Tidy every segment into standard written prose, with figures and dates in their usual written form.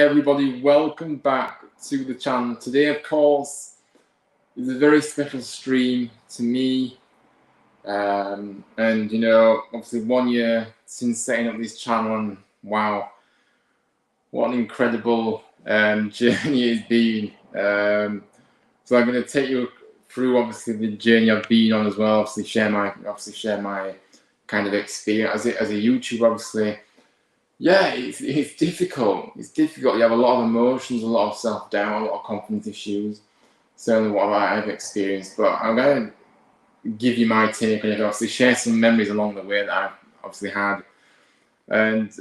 everybody? Welcome back to the channel. Today, of course, is a very special stream to me. And obviously 1 year since setting up this channel, and wow, what an incredible journey it's been. So I'm going to take you through obviously the journey I've been on as well. Obviously share my kind of experience as a YouTuber. Obviously, yeah, it's difficult. It's difficult. You have a lot of emotions, a lot of self-doubt, a lot of confidence issues. Certainly what I've experienced. But I'm going to give you my take on it. Obviously share some memories along the way that I've obviously had. And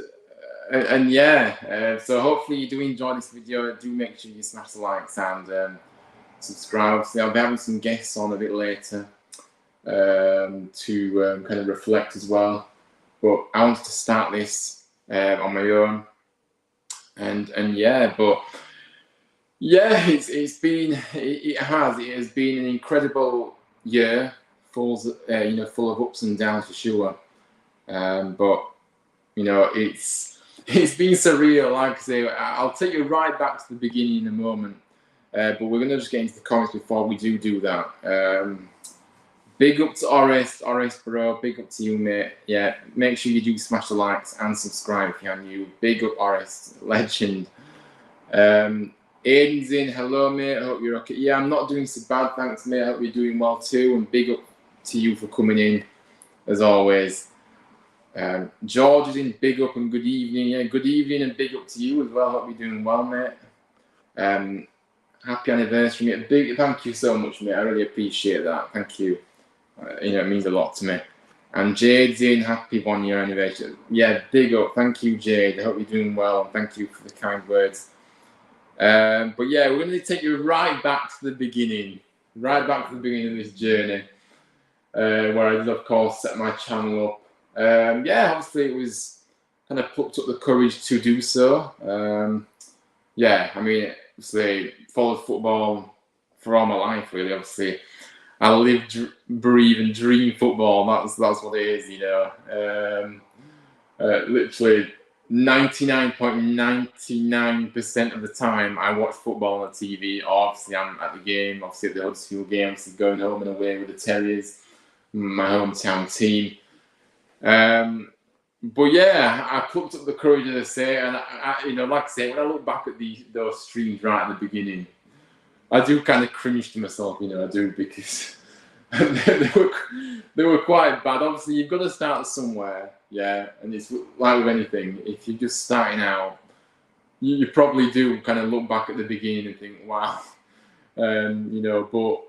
yeah, so hopefully you do enjoy this video. Do make sure you smash the likes and subscribe. So I'll be having some guests on a bit later to kind of reflect as well. But I wanted to start this on my own, and yeah, but yeah, it has been an incredible year, full of ups and downs for sure. But it's been surreal. Like I say, I'll take you right back to the beginning in a moment. But we're gonna just get into the comments before we do that. Big up to Oris bro, big up to you, mate. Yeah, make sure you do smash the likes and subscribe if you're new. Big up Oris, legend. Aiden's in, hello mate, I hope you're okay. Yeah, I'm not doing so bad, thanks mate, I hope you're doing well too, and big up to you for coming in, as always. George is in, big up and good evening. Yeah, good evening and big up to you as well, hope you're doing well, mate. Happy anniversary, mate. Big thank you so much, mate, I really appreciate that, thank you. It means a lot to me. And Jade's in, happy 1 year anniversary. Yeah, big up. Thank you, Jade. I hope you're doing well. And thank you for the kind words. But yeah, we're going to take you right back to the beginning. Right back to the beginning of this journey. Where I did, of course, set my channel up. Yeah, obviously it was kind of plucked up the courage to do so. Yeah, I mean, obviously, followed football for all my life, really, obviously. I live, breathe, and dream football. That's what it is, literally 99.99% of the time I watch football on the TV. Obviously, I'm at the game. Obviously, at the Huddersfield game. Obviously, going home and away with the Terriers, my hometown team. But yeah, I plucked up the courage, as I say, and like I say, when I look back at those streams right at the beginning, I do kind of cringe to myself, I do, because they were quite bad. Obviously, you've got to start somewhere, yeah, and it's like with anything. If you're just starting out, you probably do kind of look back at the beginning and think, wow, but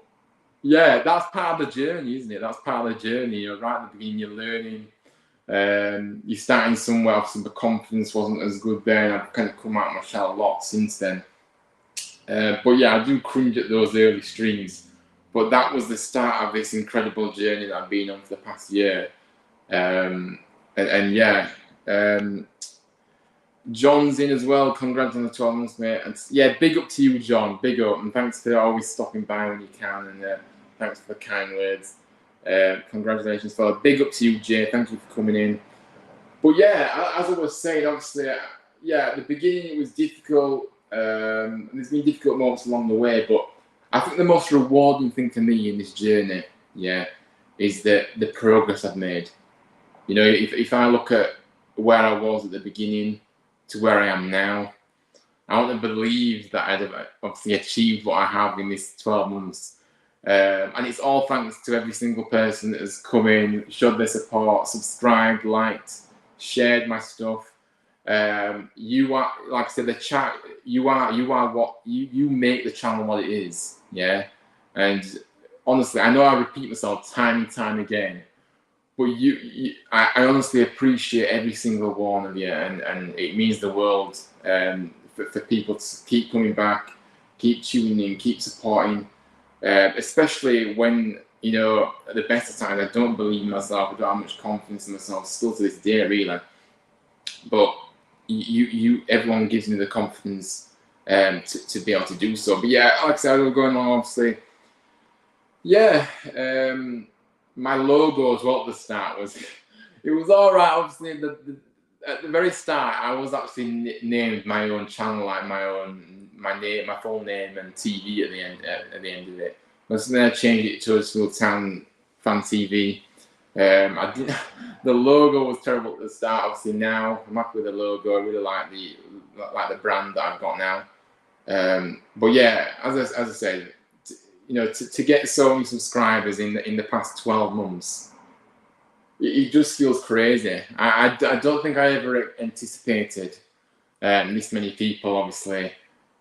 yeah, that's part of the journey, isn't it? That's part of the journey, right at the beginning, you're learning. You're starting somewhere, obviously the confidence wasn't as good then. I've kind of come out of my shell a lot since then. But yeah, I do cringe at those early streams. But that was the start of this incredible journey that I've been on for the past year. And yeah, John's in as well. Congrats on the 12 months, mate. And yeah, big up to you, John. Big up. And thanks for always stopping by when you can. And thanks for the kind words. Congratulations, fella. Big up to you, Jay. Thank you for coming in. But yeah, as I was saying, obviously, yeah, at the beginning it was difficult. And there's been difficult moments along the way, but I think the most rewarding thing for me in this journey, yeah, is the progress I've made. If I look at where I was at the beginning to where I am now, I want to believe that I'd have obviously achieved what I have in this 12 months. And it's all thanks to every single person that has come in, showed their support, subscribed, liked, shared my stuff. You are, like I said, the chat. You are what you make the channel what it is, yeah. And honestly, I know I repeat myself time and time again, but I honestly appreciate every single one of you, and it means the world for people to keep coming back, keep tuning in, keep supporting, especially when at the best of times I don't believe in myself, I don't have much confidence in myself, still to this day, really, but. Everyone gives me the confidence to be able to do so. But yeah, like I said, I was going on, obviously. Yeah, my logo as well at the start was, it was all right. Obviously, at the very start, I was actually named my own channel, like my name, my full name, and TV at the end of it. But then I changed it to Huddersfield Town Fan TV. I didn't. The logo was terrible at the start. Obviously, now I'm happy with the logo. I really like the brand that I've got now. But yeah, as I said, to get so many subscribers in the past 12 months. It just feels crazy. I don't think I ever anticipated this many people, obviously.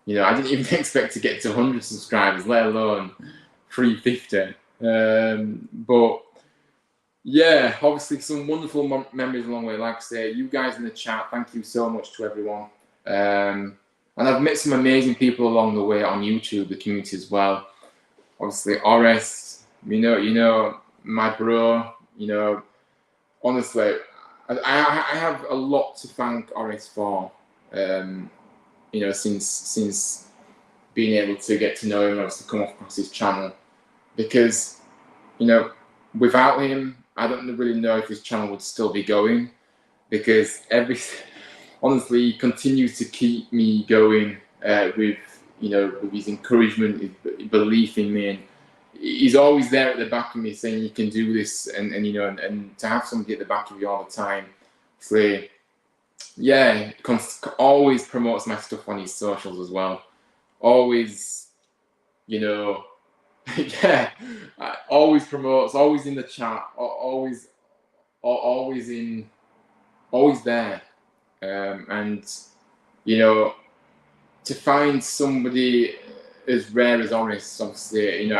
I didn't even expect to get to 100 subscribers, let alone 350. But yeah, obviously some wonderful memories along the way. Like I say, you guys in the chat, thank you so much to everyone. And I've met some amazing people along the way on YouTube, the community as well. Obviously, Orest, my bro, honestly, I have a lot to thank Orest for, since being able to get to know him, obviously come across his channel, because, without him, I don't really know if his channel would still be going, because honestly, he continues to keep me going with his encouragement, his belief in me, and he's always there at the back of me saying you can do this, and to have somebody at the back of you all the time. So yeah, always promotes my stuff on his socials as well. Always, yeah, always promotes, always in the chat, always there, and to find somebody as rare as Orest, obviously,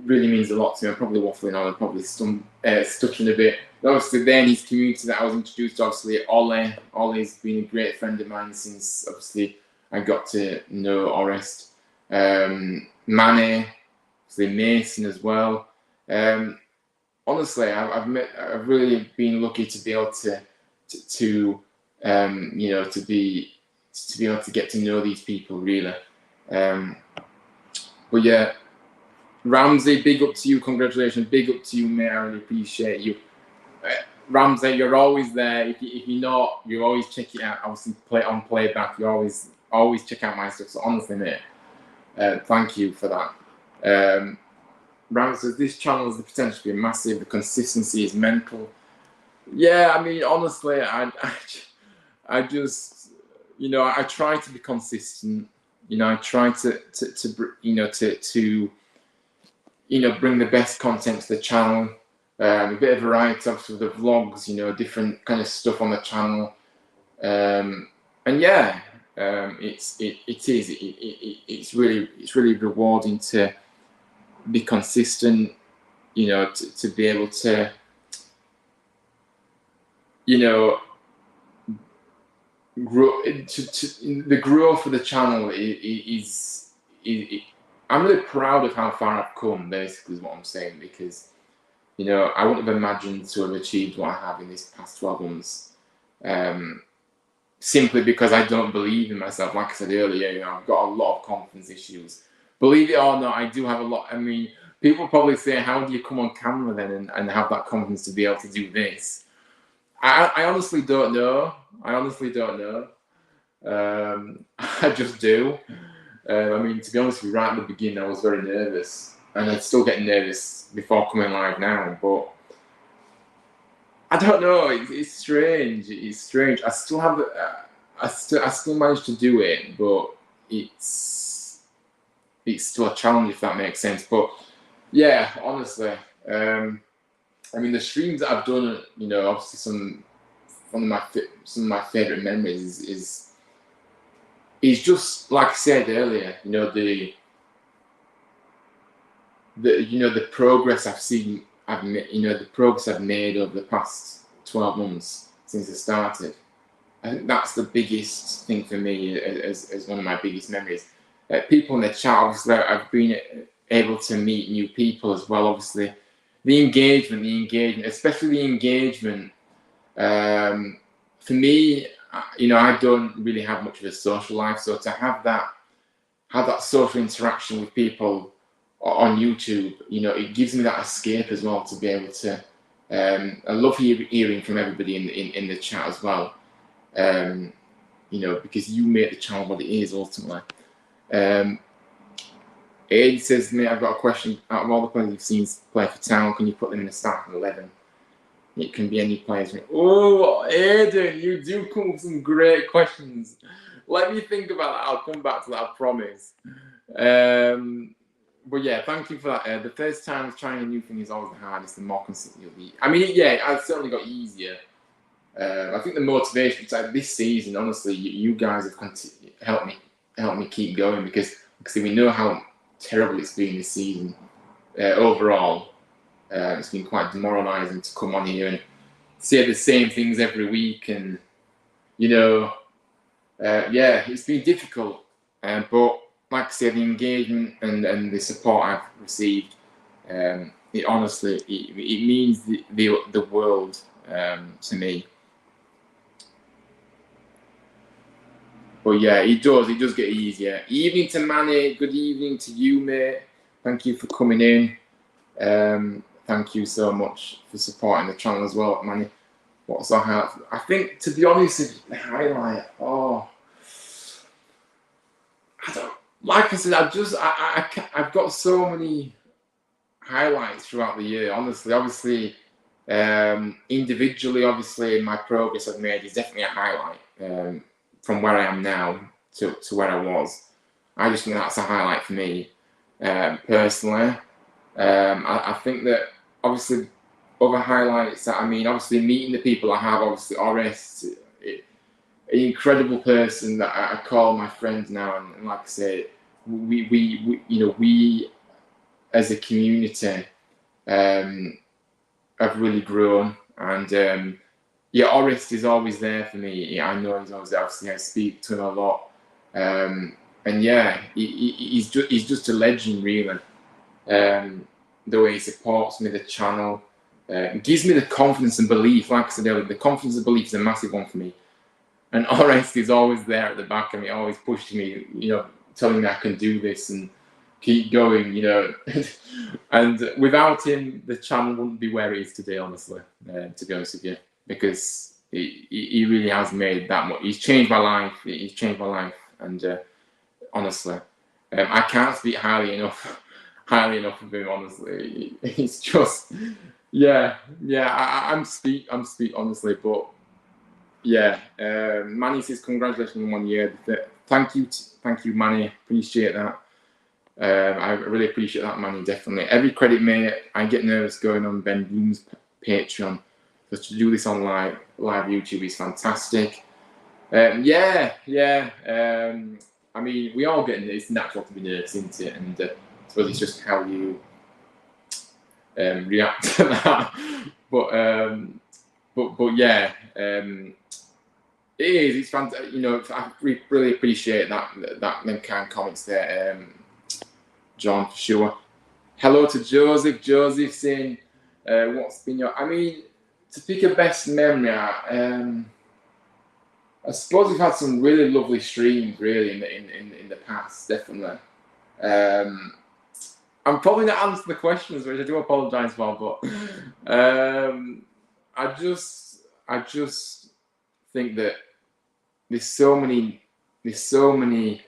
really means a lot to me. I'm probably waffling on, I'm probably stuttering a bit. But obviously, then his community that I was introduced to, obviously, Ollie's been a great friend of mine since, obviously, I got to know Orest. Manny, obviously Mason as well. Honestly, I've really been lucky to be able to be able to get to know these people, really. But yeah, Ramsey, big up to you, congratulations, big up to you, mate. I really appreciate you. Ramsey, you're always there. If you're not, you always check it out. Obviously, play on playback. You always check out my stuff. So honestly, mate, thank you for that. Ramsey says this channel has the potential to be massive. The consistency is mental. Yeah, I mean, honestly, I just, I try to be consistent. I try to bring the best content to the channel. A bit of variety, obviously, with the vlogs, different kind of stuff on the channel. And yeah, it's really rewarding to be consistent, to be able to, grow. The growth of the channel is I'm really proud of how far I've come, basically, is what I'm saying, because I wouldn't have imagined to have achieved what I have in this past 12 months, simply because I don't believe in myself. Like I said earlier, I've got a lot of confidence issues. Believe it or not, I do have a lot. I mean, people probably say, how do you come on camera then and have that confidence to be able to do this? I honestly don't know. I just do. I mean, to be honest with you, right at the beginning, I was very nervous, and I'd still get nervous before coming live now. But I don't know. It's strange. It's strange. I still have. I still managed to do it, but it's still a challenge, if that makes sense. But yeah, honestly, I mean, the streams that I've done, obviously some of my favorite memories is just like I said earlier, the progress I've seen, the progress I've made over the past 12 months since I started. I think that's the biggest thing for me, as one of my biggest memories. People in the chat, obviously, I've been able to meet new people as well. Obviously, the engagement, especially the engagement. For me, I don't really have much of a social life, so to have that social interaction with people on YouTube, it gives me that escape as well, to be able to, I love hearing from everybody in the chat as well. You know, because you make the channel what it is ultimately. Aid says to me, I've got a question. Out of all the players you've seen play for Town, can you put them in the starting 11? It can be any players. Oh, Aiden, you do come with some great questions. Let me think about that. I'll come back to that, I promise. But yeah, thank you for that. The first time trying a new thing is always the hardest. The more consistent you'll be. I mean, yeah, I've certainly got easier. I think the motivation, like this season, honestly, you guys have helped me keep going because we know how terrible it's been this season overall. It's been quite demoralising to come on here and say the same things every week, and you know, yeah, it's been difficult. But like I said, the engagement and the support I've received, it honestly it means the world to me. But yeah, it does get easier. Evening to Manny, good evening to you, mate. Thank you for coming in. Thank you so much for supporting the channel as well, Manny. What's our highlight? I think, to be honest, the highlight, I don't, like I said, I've got so many highlights throughout the year, honestly. Obviously, individually, obviously, my progress I've made is definitely a highlight. From where I am now to where I was. I just think that's a highlight for me, personally. I think that, obviously, other highlights that, I mean, obviously, meeting the people I have, obviously, Orest, an incredible person that I call my friend now, and like I say, we as a community have really grown, and yeah, Orest is always there for me. I know he's always there. Obviously, I speak to him a lot, and yeah, he's just a legend, really. The way he supports me, the channel, gives me the confidence and belief. Like I said earlier, the confidence and belief is a massive one for me. And Orest is always there at the back of me, always pushing me, you know, telling me I can do this and keep going, you know. And without him, the channel wouldn't be where it is today, honestly, to be honest with you. Because he really has made that much. He's changed my life. And honestly, I can't speak highly enough of him. Honestly, it's just, yeah. I'm speak honestly, but yeah. Manny says congratulations on 1 year. Thank you, Manny. Appreciate that. I really appreciate that, Manny. Definitely. Every credit, mate. I get nervous going on Ben Bloom's Patreon. Just to do this on live YouTube is fantastic. Yeah. I mean, we all get it's natural to be nervous, isn't it? And I suppose it's just how you react to that. But yeah, it is. It's fantastic. You know, I really appreciate them kind comments there, John, for sure. Hello to Joseph. Joseph saying, "What's been your?" I mean, to pick a best memory, I suppose we've had some really lovely streams, really, in the past, definitely. I'm probably not answering the questions, which I do apologise for, but I just think that there's so many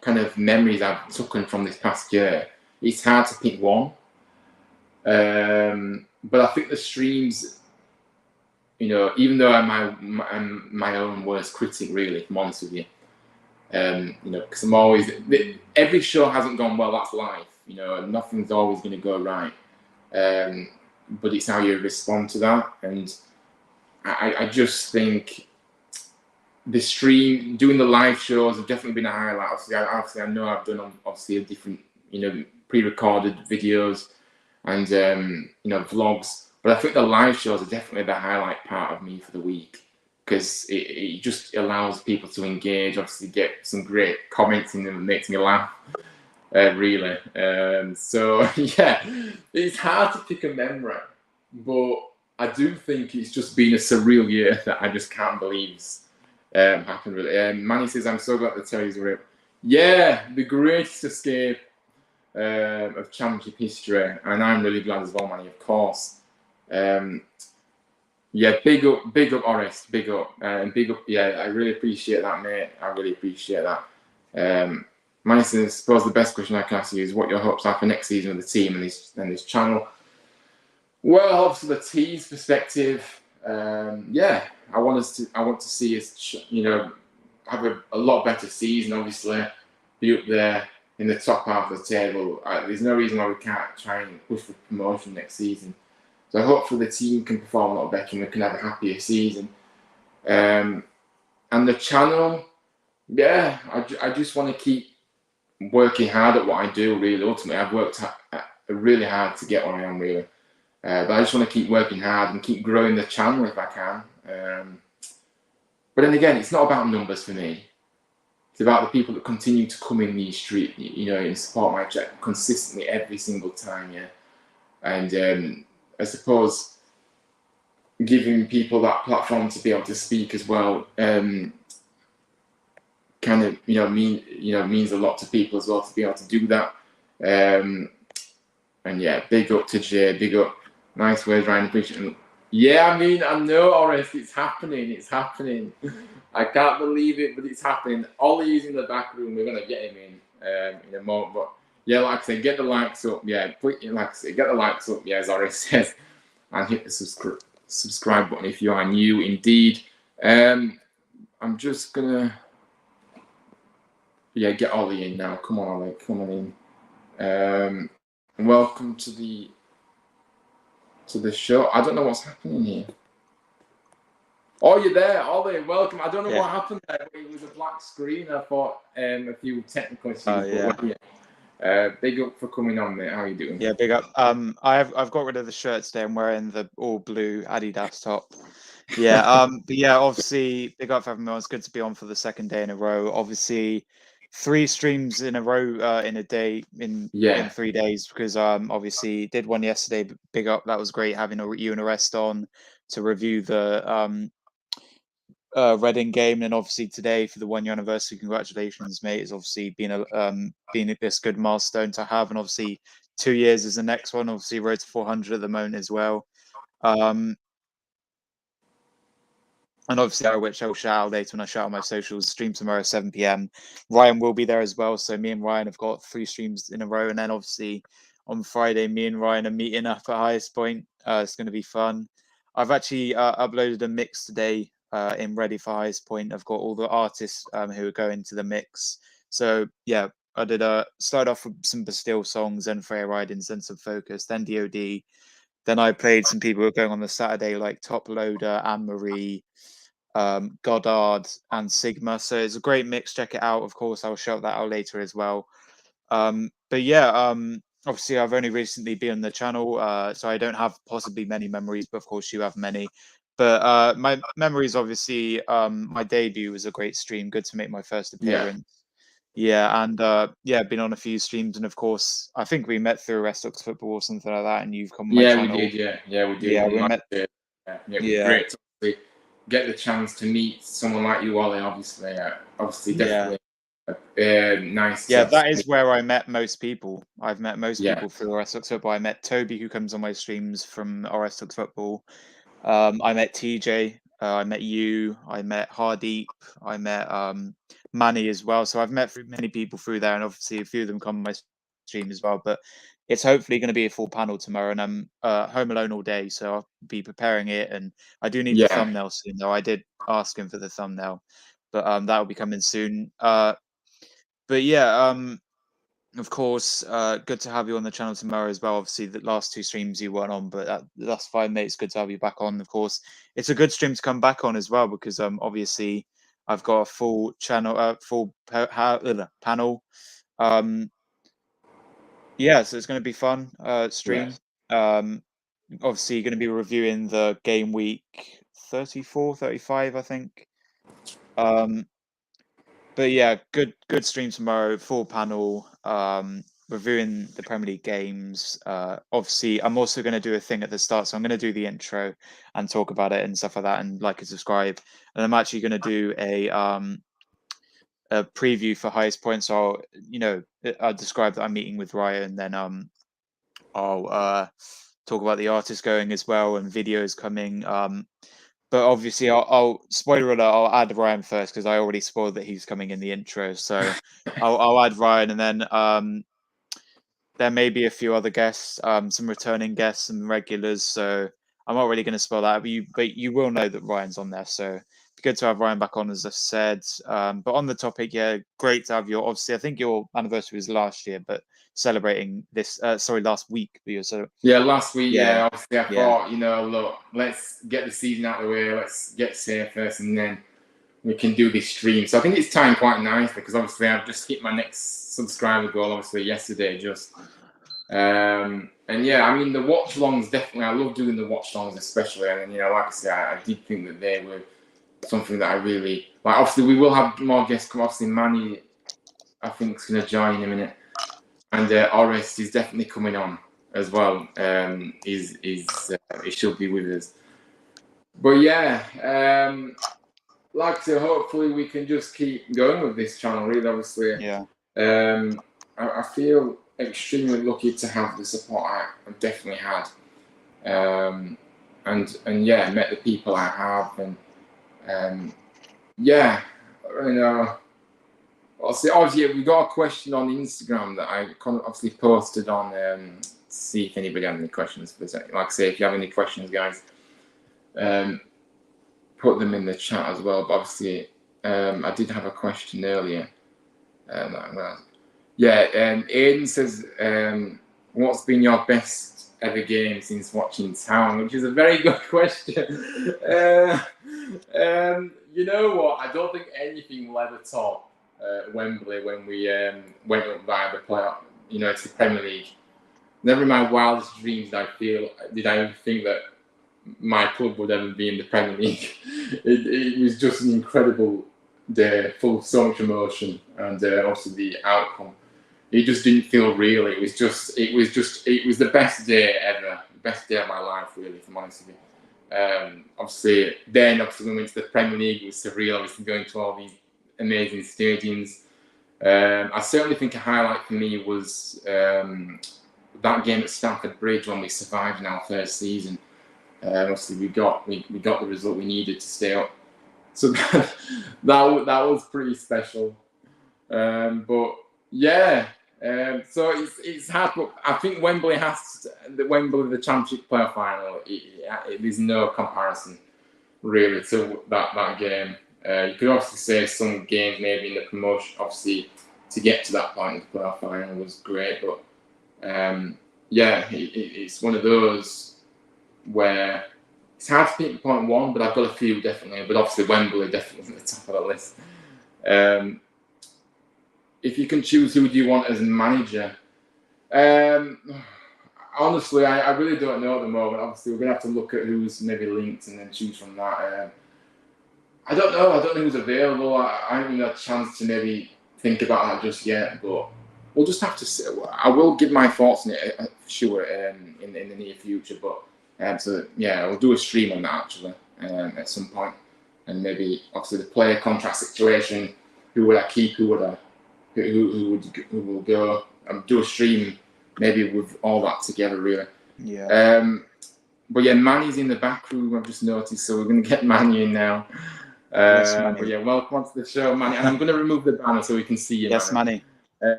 kind of memories I've taken from this past year. It's hard to pick one, but I think the streams, you know, even though I'm my own worst critic, really, if I'm honest with you, you know, because I'm always, every show hasn't gone well, that's life, you know, nothing's always going to go right, but it's how you respond to that. And I just think the stream, doing the live shows have definitely been a highlight. Obviously I know I've done obviously a different, you know, pre-recorded videos and you know, vlogs. But I think the live shows are definitely the highlight part of me for the week, because it just allows people to engage, obviously get some great comments in them, and makes me laugh, really. So yeah, it's hard to pick a memory, but I do think it's just been a surreal year that I just can't believe happened, really. Manny says, I'm so glad the Terriers were up. Yeah, the greatest escape of championship history, and I'm really glad as well, Manny, of course. Yeah, big up, Orest, big up, and big up. Yeah, I really appreciate that, mate. I really appreciate that. I suppose the best question I can ask you is what your hopes are for next season of the team and this channel. Well, obviously the team's perspective, yeah, I want to see us, have a lot better season. Obviously, be up there in the top half of the table. There's no reason why we can't try and push for promotion next season. So hopefully the team can perform a lot better and we can have a happier season. And the channel, yeah, I just want to keep working hard at what I do. Really, ultimately, I've worked really hard to get where I am. Really. But I just want to keep working hard and keep growing the channel if I can. But then again, it's not about numbers for me. It's about the people that continue to come in these streets, and support my channel consistently every single time, yeah. And I suppose giving people that platform to be able to speak as well, kind of, means a lot to people as well to be able to do that. And yeah, big up to Jay, big up. Nice words, Ryan. Appreciate it. Yeah, I know, Orest, it's happening. It's happening. I can't believe it, but it's happening. Ollie's in the back room. We're gonna get him in a moment. But yeah, like I said, get the likes up. Yeah, like I said, get the likes up. Yeah, as Orest says, and hit the subscribe button if you are new. Indeed. I'm just gonna get Ollie in now. Come on, Ollie. Come on in. Welcome to the show. I don't know what's happening here. Oh, you're there, Ollie. Welcome. I don't know what happened there. It was a black screen. I thought a few technical issues. Big up for coming on, mate. How are you doing? Yeah, big up. I've got rid of the shirt today. I'm wearing the all blue Adidas top. Yeah. But yeah, obviously, big up for having me on. It's good to be on for the second day in a row. Obviously, 3 streams in a row in a day in 3 days because obviously did one yesterday. Big up. That was great having you and Arrest on to review the Reading game, and obviously today for the 1 year anniversary. Congratulations, mate! It's obviously been this good milestone to have, and obviously 2 years is the next one. Obviously, road to 400 at the moment as well. And obviously, which I'll shout out later when I shout out my socials. Stream tomorrow 7 p.m. Ryan will be there as well. So me and Ryan have got 3 streams in a row, and then obviously on Friday, me and Ryan are meeting up at Highest Point. It's going to be fun. I've actually uploaded a mix today in Ready for Highest Point. I've got all the artists who are going to the mix. So yeah, I did start off with some Bastille songs, then Freya Ridings, then some Focus, then DOD. Then I played some people who are going on the Saturday, like Top Loader, Anne Marie, Goddard, and Sigma. So it's a great mix. Check it out. Of course, I'll shout that out later as well. But yeah, obviously, I've only recently been on the channel, so I don't have possibly many memories, but of course, you have many. But my memories, obviously, my debut was a great stream. Good to make my first appearance. Yeah, and been on a few streams, and of course, I think we met through Restox Football or something like that, and you've come on my channel. We did. Yeah, we did. Yeah, we met. It was great to get the chance to meet someone like you, Ollie. Obviously, definitely nice. Yeah, that is where I met most people. I've met most people through Restox Football. I met Toby, who comes on my streams from Restox Football. I met TJ. I met you. I met Hardeep. I met Manny as well. So I've met many people through there, and obviously a few of them come on my stream as well. But it's hopefully going to be a full panel tomorrow, and I'm home alone all day, so I'll be preparing it. And I do need the thumbnail soon, though. I did ask him for the thumbnail, but that will be coming soon. But yeah, of course, good to have you on the channel tomorrow as well. Obviously, the last 2 streams you weren't on, but that's fine, mate. It's good to have you back on. Of course, it's a good stream to come back on as well because obviously I've got a full channel, panel. Yeah, so it's going to be fun stream. Obviously, going to be reviewing the game week 34, 35, I think. But yeah, good stream tomorrow, full panel, reviewing the Premier League games. Obviously, I'm also going to do a thing at the start, so I'm going to do the intro and talk about it and stuff like that, and like and subscribe. And I'm actually going to do a preview for Highest Point. So I'll describe that I'm meeting with Ryan, and then I'll talk about the artists going as well and videos coming. But obviously, I'll spoiler alert. I'll add Ryan first because I already spoiled that he's coming in the intro. So I'll add Ryan, and then there may be a few other guests, some returning guests, some regulars. So I'm not really going to spoil that, but you will know that Ryan's on there. So it's good to have Ryan back on, as I said. But on the topic, yeah, great to have you. Obviously, I think your anniversary was last year, but celebrating this, last week. Yeah, last week, Yeah, obviously I thought, look, let's get the season out of the way, let's get safe first, and then we can do this stream. So I think it's timed quite nicely because obviously I've just hit my next subscriber goal, obviously yesterday just. And yeah, I mean the watch longs definitely. I love doing the watch longs especially, and like I say, I did think that they were something that I really like. Obviously, we will have more guests come. Obviously, Manny, I think, is going to join in a minute, and Oris is definitely coming on as well. He should be with us. But yeah, like I said, hopefully we can just keep going with this channel. Really, obviously, yeah. I feel extremely lucky to have the support I've definitely had, and yeah, met the people I have, and yeah, obviously we got a question on Instagram that I obviously posted on. See if anybody had any questions. Like I say, if you have any questions, guys, put them in the chat as well. But obviously, I did have a question earlier. Aiden says, what's been your best ever game since watching Town? Which is a very good question. You know what? I don't think anything will ever top Wembley when we went up via the playoff, to the Premier League. Never in my wildest dreams did I ever think that my club would ever be in the Premier League. It was just an incredible day, full of so much emotion, and also the outcome. It just didn't feel real. It was the best day ever, best day of my life, really, if I'm honest with you. Obviously, when we went to the Premier League, it was surreal. Obviously, going to all these amazing stadiums. I certainly think a highlight for me was that game at Stamford Bridge when we survived in our first season. Obviously, we got the result we needed to stay up. So that was pretty special. But yeah, so it's hard. But I think Wembley the Championship playoff final. There's no comparison really to that game. You could obviously say some games maybe in the promotion, obviously to get to that point in the playoff final was great, but it's one of those where it's hard to pick point one, but I've got a few definitely. But obviously Wembley definitely at the top of the list. If you can choose, who do you want as manager? Honestly, I really don't know at the moment. Obviously, we're going to have to look at who's maybe linked and then choose from that. I don't know. I don't know who's available. I haven't had a chance to maybe think about that just yet, but we'll just have to see. I will give my thoughts on it for sure in the near future, but we'll do a stream on that actually at some point, and maybe obviously the player contract situation. Who would I keep? Who will go? Do a stream maybe with all that together, really. Yeah. But yeah, Manny's in the back room. I've just noticed, so we're going to get Manny in now. But yeah, welcome to the show, Manny. And I'm going to remove the banner so we can see you. Yes, Manny.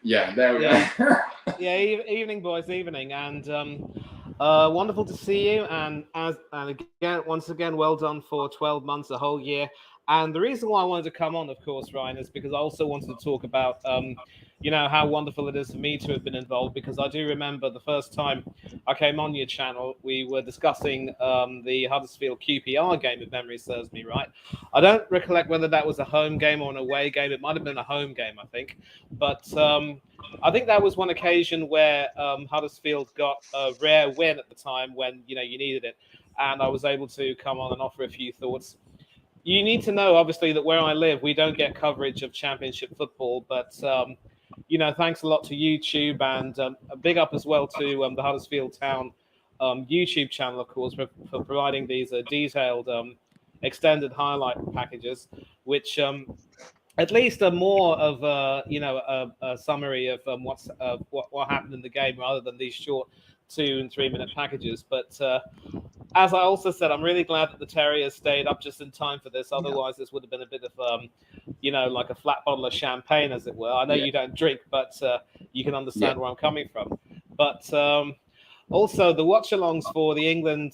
Yeah, there we go. Yeah, evening, boys, evening, and wonderful to see you. And again, once again, well done for 12 months, a whole year. And the reason why I wanted to come on, of course, Ryan, is because I also wanted to talk about, how wonderful it is for me to have been involved. Because I do remember the first time I came on your channel, we were discussing the Huddersfield QPR game, if memory serves me right. I don't recollect whether that was a home game or an away game. It might have been a home game, I think. But I think that was one occasion where Huddersfield got a rare win at the time when, you needed it. And I was able to come on and offer a few thoughts. You need to know, obviously, that where I live, we don't get coverage of Championship football. But, thanks a lot to YouTube, and a big up as well to the Huddersfield Town YouTube channel, of course, for providing these detailed, extended highlight packages, which at least a more of a summary of what happened in the game rather than these short 2 and 3 minute packages. But as I also said, I'm really glad that the Terriers stayed up just in time for this. Otherwise, this would have been a bit of like a flat bottle of champagne, as it were. I know you don't drink, but you can understand where I'm coming from. But also, the watch-alongs for the England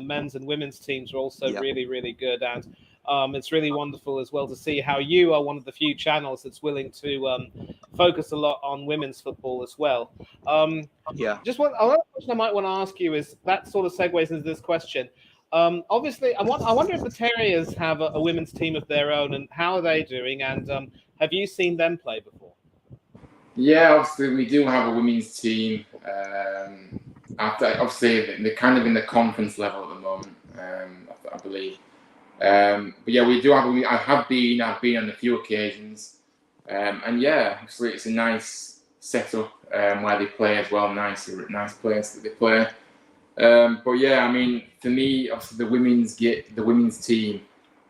men's and women's teams are also really, really good. And it's really wonderful as well to see how you are one of the few channels that's willing to focus a lot on women's football as well. Just another question I might want to ask you is that sort of segues into this question. Obviously, I wonder if the Terriers have a women's team of their own, and how are they doing? And have you seen them play before? Yeah, obviously we do have a women's team. Obviously, they're kind of in the conference level at the moment, I believe. But yeah, we do have. I've been on a few occasions, and yeah, obviously it's a nice setup where they play as well. Nice players that they play. But yeah, I mean, for me, obviously the women's team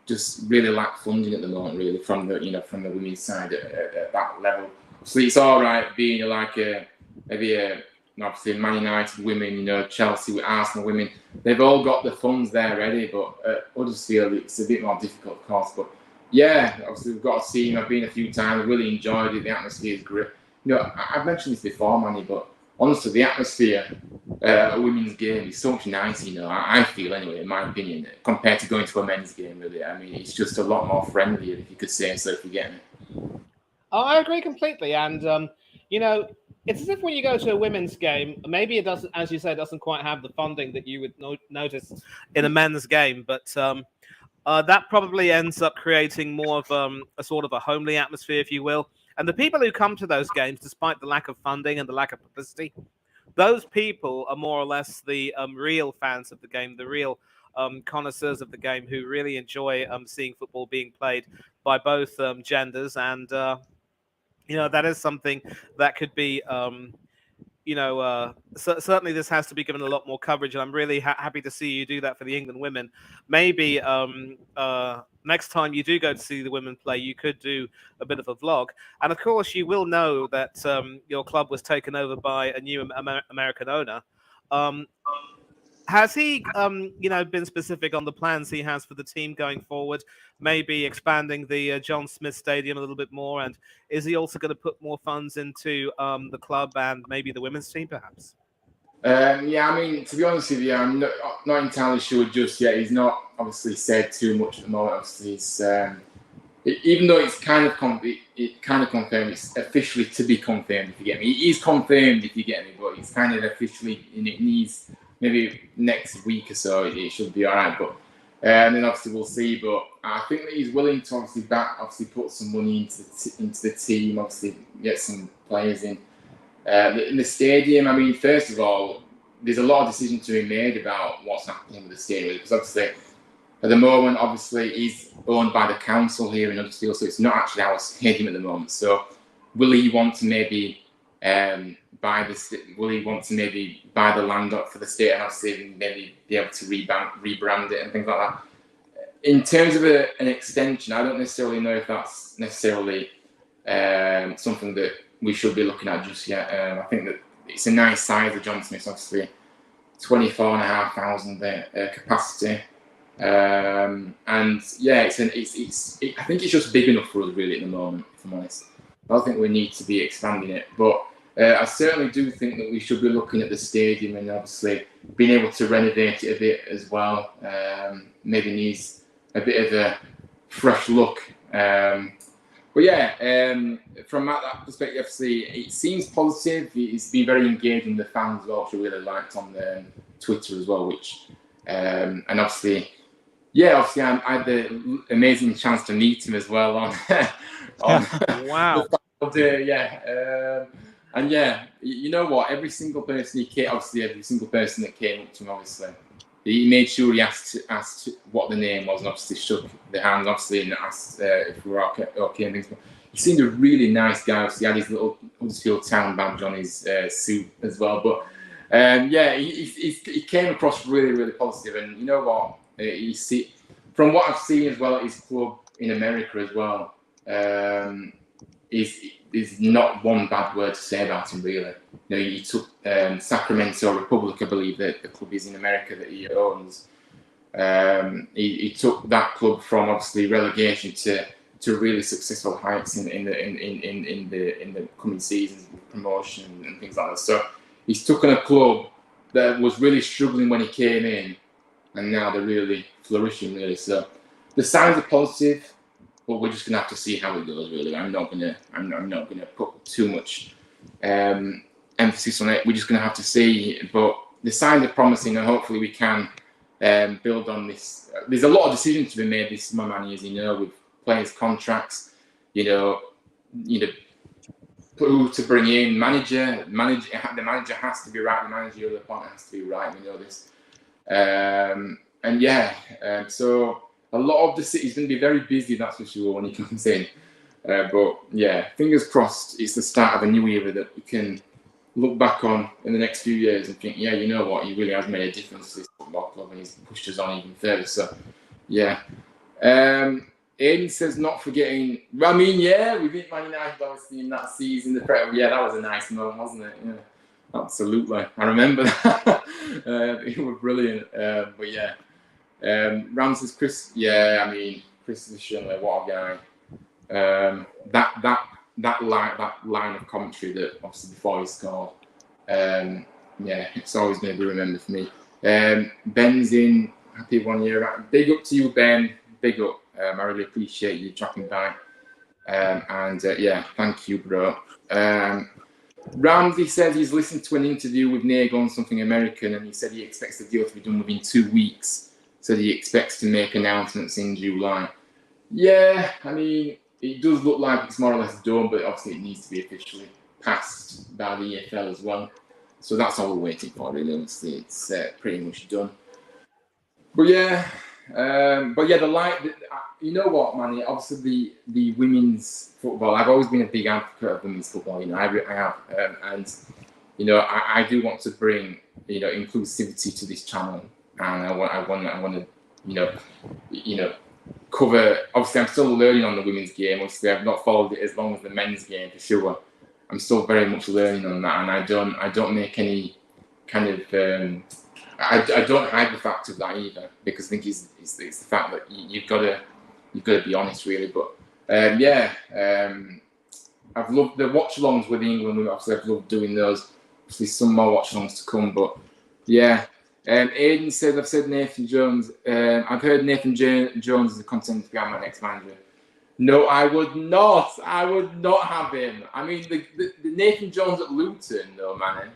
just really lack funding at the moment, really, from the women's side at that level. So it's all right being obviously Man United women, Chelsea with Arsenal women. They've all got the funds there ready, but Huddersfield it's a bit more difficult, of course. But yeah, obviously we've got a team. I've been a few times. I really enjoyed it. The atmosphere is great. I've mentioned this before, Manny, but honestly, the atmosphere at a women's game is so much nicer. I feel anyway, in my opinion, compared to going to a men's game. Really, I mean, it's just a lot more friendlier, if you could say so. If you get me. Oh, I agree completely, and it's as if when you go to a women's game, maybe it doesn't, as you say, doesn't quite have the funding that you would notice in a men's game, but that probably ends up creating more of a sort of a homely atmosphere, if you will. And the people who come to those games, despite the lack of funding and the lack of publicity, those people are more or less the real fans of the game, the real connoisseurs of the game who really enjoy seeing football being played by both genders. And that is something that could be, certainly this has to be given a lot more coverage. And I'm really happy to see you do that for the England women. Maybe next time you do go to see the women play, you could do a bit of a vlog. And of course, you will know that your club was taken over by a new American owner. Has he, been specific on the plans he has for the team going forward? Maybe expanding the John Smith Stadium a little bit more, and is he also going to put more funds into the club and maybe the women's team, perhaps? Yeah, I mean, to be honest with you, I'm not entirely sure just yet. He's not obviously said too much at the moment. Obviously, even though it's kind of confirmed, it's officially to be confirmed. If you get me, it is confirmed. If you get me, but it's kind of officially, and it needs. Maybe next week or so, it should be all right. But and then obviously we'll see. But I think that he's willing to obviously put some money into the team. Obviously get some players in the stadium. I mean, first of all, there's a lot of decisions to be made about what's happening with the stadium, because obviously at the moment, obviously he's owned by the council here in Huddersfield, so it's not actually our stadium at the moment. So will he want to maybe buy the land up for the state house and maybe be able to rebrand it and things like that? In terms of an extension, I don't necessarily know if that's necessarily something that we should be looking at just yet. I think that it's a nice size of John Smith's, obviously 24,500 capacity, and yeah, I think it's just big enough for us really at the moment. If I'm honest, I don't think we need to be expanding it, but I certainly do think that we should be looking at the stadium and obviously being able to renovate it a bit as well. Maybe needs a bit of a fresh look. But yeah, from that perspective, obviously, it seems positive. It's been very engaging with the fans as well, which I really liked on Twitter as well. And obviously, I had the amazing chance to meet him as well on wow. And yeah, you know what? Every single person that came up to him, obviously, he made sure he asked what the name was, and obviously shook the hands, obviously, and asked if we were okay and things. But he seemed a really nice guy. Obviously, he had his little Huddersfield Town badge on his suit as well. But he came across really, really positive. And you know what? From what I've seen as well at his club in America as well, is not one bad word to say about him, really. You know, he took Sacramento Republic, I believe that the club is in America that he owns. He took that club from obviously relegation to really successful heights in the coming seasons with promotion and things like that. So he's taken a club that was really struggling when he came in, and now they're really flourishing, really. So the signs are positive, but we're just gonna have to see how it goes. Really, I'm not gonna put too much emphasis on it. We're just gonna have to see. But the signs are promising, and hopefully we can build on this. There's a lot of decisions to be made this summer, man, as you know, with players' contracts. You know, who to bring in, the manager has to be right. The managerial appointment has to be right. We know this. So a lot of the city's going to be very busy, that's for sure, when he comes in. But yeah, fingers crossed, it's the start of a new era that we can look back on in the next few years and think, yeah, you know what, he really has made a difference to this football club and he's pushed us on even further. So, yeah. Aiden says, not forgetting, I mean, yeah, we beat Man United obviously in that season. Yeah, that was a nice moment, wasn't it? Yeah. Absolutely, I remember that. It was brilliant. But yeah, Ram says Chris. Yeah, I mean Chris is surely what a guy. That line of commentary that obviously before he scored. Yeah, it's always going to be remembered for me. Ben's in. Happy 1 year. Big up to you, Ben. Big up. I really appreciate you dropping by. Yeah, thank you, bro. Ramsey says he's listened to an interview with Nagel on something American, and he said he expects the deal to be done within 2 weeks. So he expects to make announcements in July. Yeah, I mean, it does look like it's more or less done, but obviously it needs to be officially passed by the EFL as well. So that's all we're waiting for, really. Honestly, it's pretty much done. But yeah, you know what, man? Obviously, the women's football. I've always been a big advocate of women's football. You know, I have, and you know, I do want to bring inclusivity to this channel, and I want to, you know, cover. Obviously, I'm still learning on the women's game. Obviously, I've not followed it as long as the men's game for sure. I'm still very much learning on that, and I don't make any kind of. I don't hide the fact of that either, because I think it's the fact that you've got to be honest, really. But I've loved the watch-alongs with England. Obviously, I've loved doing those. Obviously, some more watch-alongs to come. But yeah, Aiden says I've said Nathan Jones. I've heard Nathan Jones is a contender to be my next manager. No, I would not. I would not have him. I mean, the Nathan Jones at Luton, though, man,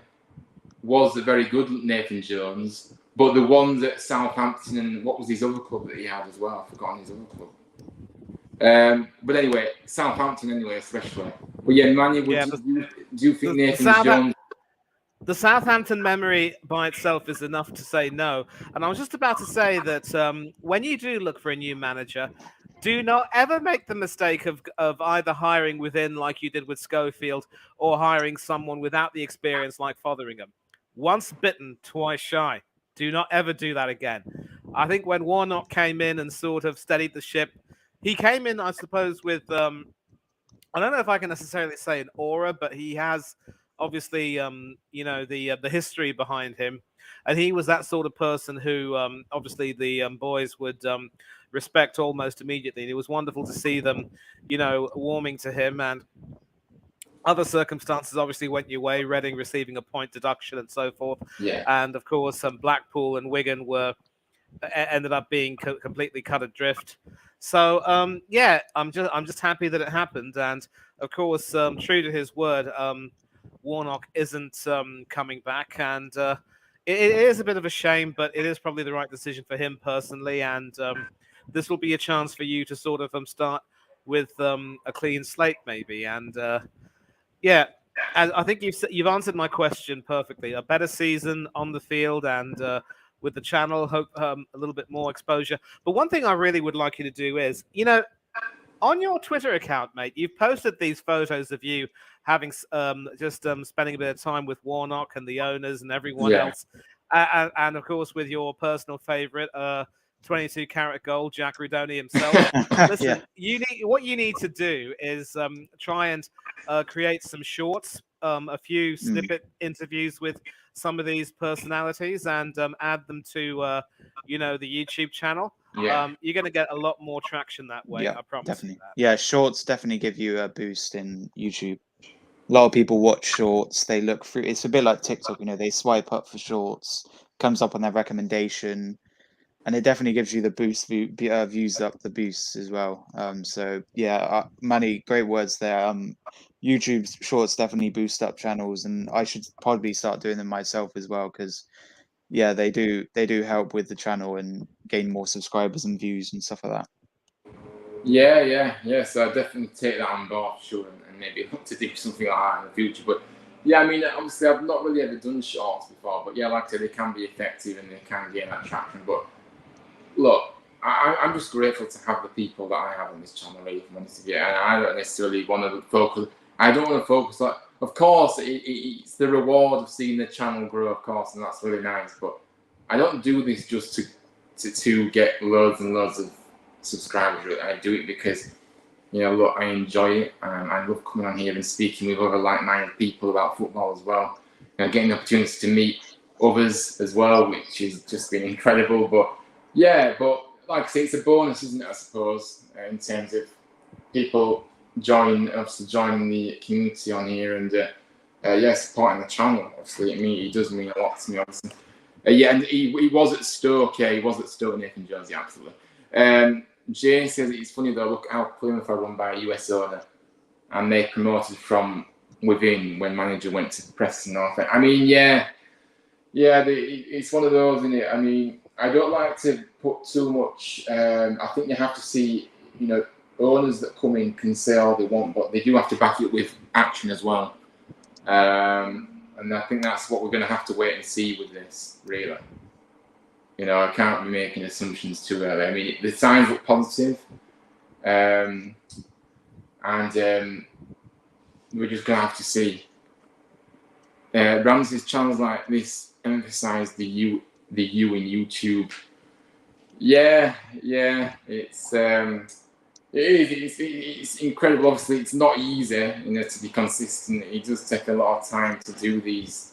was a very good Nathan Jones, but the ones at Southampton and what was his other club that he had as well? I've forgotten his other club. But anyway, Southampton anyway, especially. But yeah, Manny, do you think Nathan Jones? The Southampton memory by itself is enough to say no. And I was just about to say that when you do look for a new manager, do not ever make the mistake of either hiring within like you did with Schofield or hiring someone without the experience like Fotheringham. Once bitten, twice shy. Do not ever do that again. I think when Warnock came in and sort of steadied the ship, he came in, I suppose, with I don't know if I can necessarily say an aura, but he has obviously the history behind him, and he was that sort of person who obviously the boys would respect almost immediately. And it was wonderful to see them, warming to him. And other circumstances obviously went your way, Reading receiving a point deduction and so forth. Yeah. And of course, Blackpool and Wigan ended up being completely cut adrift. So I'm just happy that it happened. And of course, true to his word, Warnock isn't coming back, and it is a bit of a shame, but it is probably the right decision for him personally. And this will be a chance for you to sort of start with a clean slate, maybe. And yeah, I think you've answered my question perfectly. A better season on the field and with the channel, hope a little bit more exposure. But one thing I really would like you to do is, on your Twitter account, mate, you've posted these photos of you having spending a bit of time with Warnock and the owners and everyone else, and of course with your personal favorite, 22 karat gold, Jack Rudoni himself. Listen, what you need to do is try and create some shorts, a few snippet interviews with some of these personalities, and add them to the YouTube channel. Yeah. You're going to get a lot more traction that way. Yeah, I promise definitely. you that. Yeah, shorts definitely give you a boost in YouTube. A lot of people watch shorts. They look through. It's a bit like TikTok, they swipe up for shorts, comes up on their recommendation, and it definitely gives you the boost views up the boosts as well. So yeah, Manny, great words there. YouTube shorts definitely boost up channels, and I should probably start doing them myself as well, because yeah, they do help with the channel and gain more subscribers and views and stuff like that. Yeah. So I definitely take that on board, sure, and maybe look to do something like that in the future. But yeah, I mean, obviously, I've not really ever done shorts before, but yeah, like I said, they can be effective and they can gain that traction. But look, I'm just grateful to have the people that I have on this channel, really, if I'm honest with you. And I don't necessarily want to focus. I don't want to focus on. Of course, it's the reward of seeing the channel grow, of course, and that's really nice. But I don't do this just to get loads and loads of subscribers. Really. I do it because, look, I enjoy it. I love coming on here and speaking with other like-minded people about football as well. Getting the opportunity to meet others as well, which has just been incredible. But like I say, it's a bonus, isn't it, I suppose, in terms of people joining the community on here and supporting the channel. Obviously, it does mean a lot to me, obviously. And he was at Stoke. Yeah, he was at Stoke, Nathan Jones. Yeah, absolutely. Jay says it's funny though. Look how Plymouth are run by a US owner, and they promoted from within when manager went to Preston North End. I mean, it's one of those, isn't it? I mean, I don't like to put too much. I think you have to see, owners that come in can say all they want, but they do have to back it with action as well. And I think that's what we're going to have to wait and see with this, really. I can't be making assumptions too early. I mean, the signs look positive, and we're just going to have to see. Ramsey's channels like this emphasize the you in YouTube. Yeah, it's incredible. Obviously, it's not easy, to be consistent. It does take a lot of time to do these.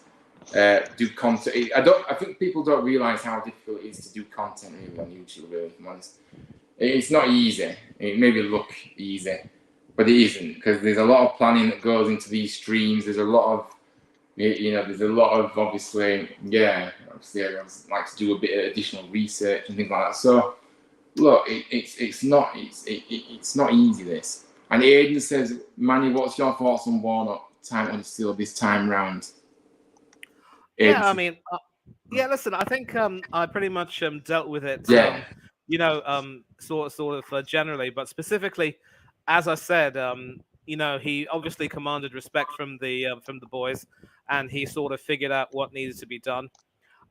Do content. I think people don't realize how difficult it is to do content really on YouTube. Really, if I'm honest, it's not easy. It may look easy, but it isn't, because there's a lot of planning that goes into these streams. There's a lot of, obviously, obviously I like to do a bit of additional research and things like that. So, look, it's not easy, this. And Aiden says, Manny, what's your thoughts on Warnock time on Steel this time round? Yeah, I mean, listen, I think I pretty much dealt with it, sort of generally, but specifically, as I said, he obviously commanded respect from the boys, and he sort of figured out what needed to be done.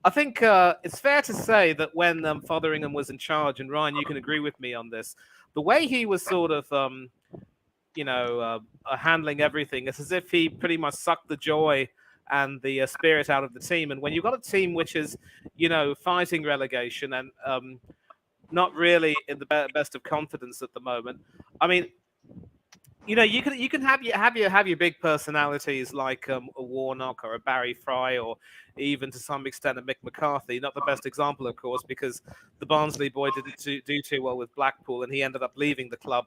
I think it's fair to say that when Fotheringham was in charge, and Ryan, you can agree with me on this, the way he was sort of, handling everything, it's as if he pretty much sucked the joy and the spirit out of the team. And when you've got a team which is, fighting relegation and not really in the best of confidence at the moment, I mean, you can have your big personalities like a Warnock or a Barry Fry, or even to some extent a Mick McCarthy. Not the best example, of course, because the Barnsley boy didn't do too well with Blackpool, and he ended up leaving the club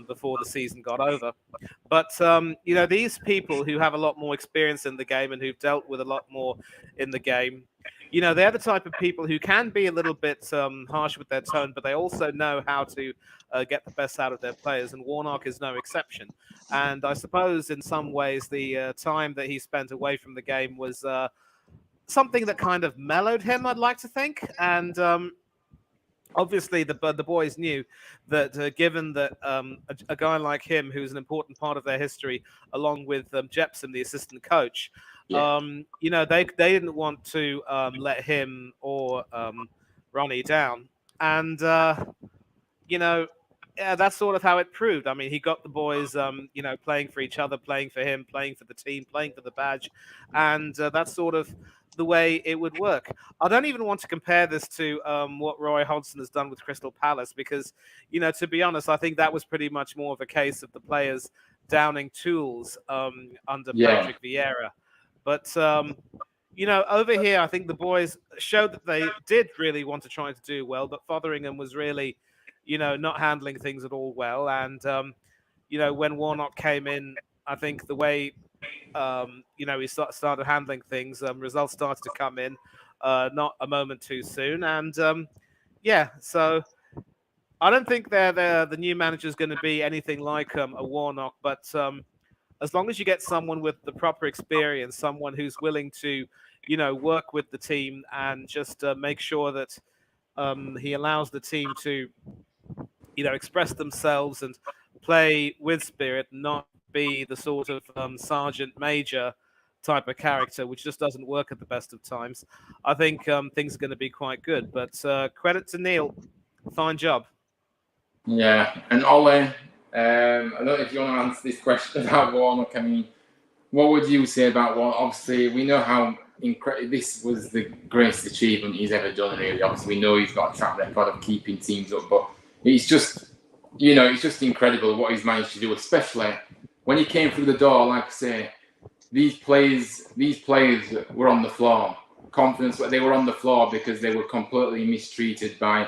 before the season got over. But these people who have a lot more experience in the game and who've dealt with a lot more in the game, they're the type of people who can be a little bit harsh with their tone, but they also know how to get the best out of their players, and Warnock is no exception. And I suppose in some ways the time that he spent away from the game was something that kind of mellowed him, I'd like to think. And obviously the boys knew that given that a guy like him, who's an important part of their history, along with Jepson, the assistant coach, they didn't want to let him or Ronnie down. And yeah, that's sort of how it proved. I mean, he got the boys, playing for each other, playing for him, playing for the team, playing for the badge, and that's sort of the way it would work. I don't even want to compare this to what Roy Hodgson has done with Crystal Palace because, to be honest, I think that was pretty much more of a case of the players downing tools under Yeah, Patrick Vieira. But over here, I think the boys showed that they did really want to try to do well, but Fotheringham was really, not handling things at all well. And, when Warnock came in, I think the way, he started handling things, results started to come in, not a moment too soon. And, so I don't think the new manager is going to be anything like a Warnock, but as long as you get someone with the proper experience, someone who's willing to, work with the team and just make sure that he allows the team to, express themselves and play with spirit, not be the sort of sergeant major type of character, which just doesn't work at the best of times. I think things are going to be quite good. But credit to Neil, fine job. yeah. And Ole, I don't know if you want to answer this question about Warnock. I mean, what would you say about Warnock? Obviously, we know how incredible this was, the greatest achievement he's ever done. Really, obviously, we know he's got a track record of keeping teams up, but it's just, it's just incredible what he's managed to do, especially when he came through the door. Like I say, these players were on the floor. Confidence, they were on the floor because they were completely mistreated by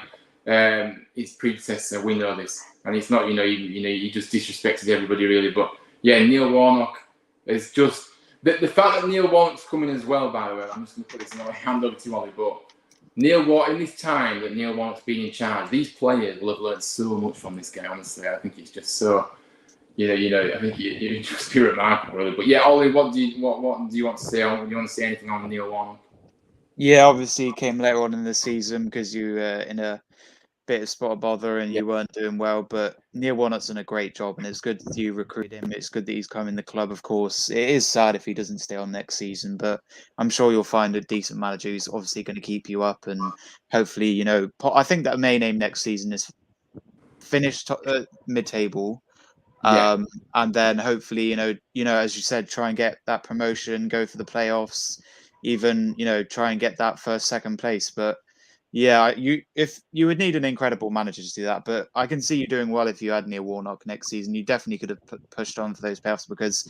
his predecessor. We know this, and it's not, he just disrespected everybody really. But yeah, Neil Warnock is just the fact that Neil Warnock's coming as well. By the way, I'm just going to put this in my hand over to Ollie. But Neil Warnock, in this time that Neil Warnock's been in charge, these players will have learned so much from this guy. Honestly, I think it's just so. I think it just be remarkable, really. But yeah, Ollie, what do you want to say? Do you want to say anything on Neil Warnock? Yeah, obviously he came later on in the season because you were in a bit of spot of bother and you weren't doing well. But Neil Warnock's done a great job, and it's good that you recruit him. It's good that he's come in the club. Of course, it is sad if he doesn't stay on next season, but I'm sure you'll find a decent manager who's obviously going to keep you up, and hopefully, I think that main aim next season is finish mid-table. And then hopefully, as you said, try and get that promotion, go for the playoffs, even, try and get that first, second place. But yeah, if you would need an incredible manager to do that, but I can see you doing well if you had Neil Warnock next season. You definitely could have pushed on for those playoffs because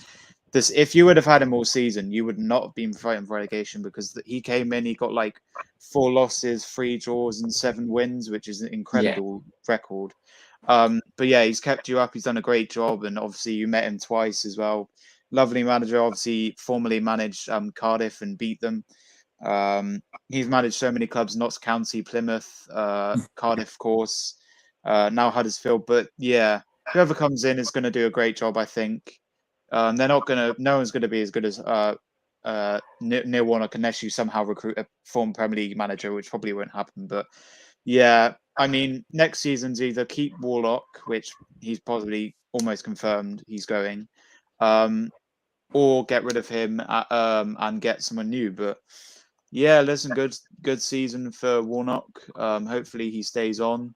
if you would have had him all season, you would not have been fighting for relegation because he came in, he got like 4 losses, 3 draws, and 7 wins, which is an incredible record. But yeah, he's kept you up. He's done a great job, and obviously you met him twice as well. Lovely manager. Obviously, formerly managed Cardiff and beat them. He's managed so many clubs: Notts County, Plymouth, Cardiff, of course, now Huddersfield. But yeah, whoever comes in is going to do a great job, I think. They're not going to. No one's going to be as good as Neil Warnock unless you somehow recruit a former Premier League manager, which probably won't happen. But yeah, I mean, next season's either keep Warnock, which he's possibly almost confirmed he's going, or get rid of him and get someone new. But yeah, listen, good season for Warnock. Hopefully he stays on.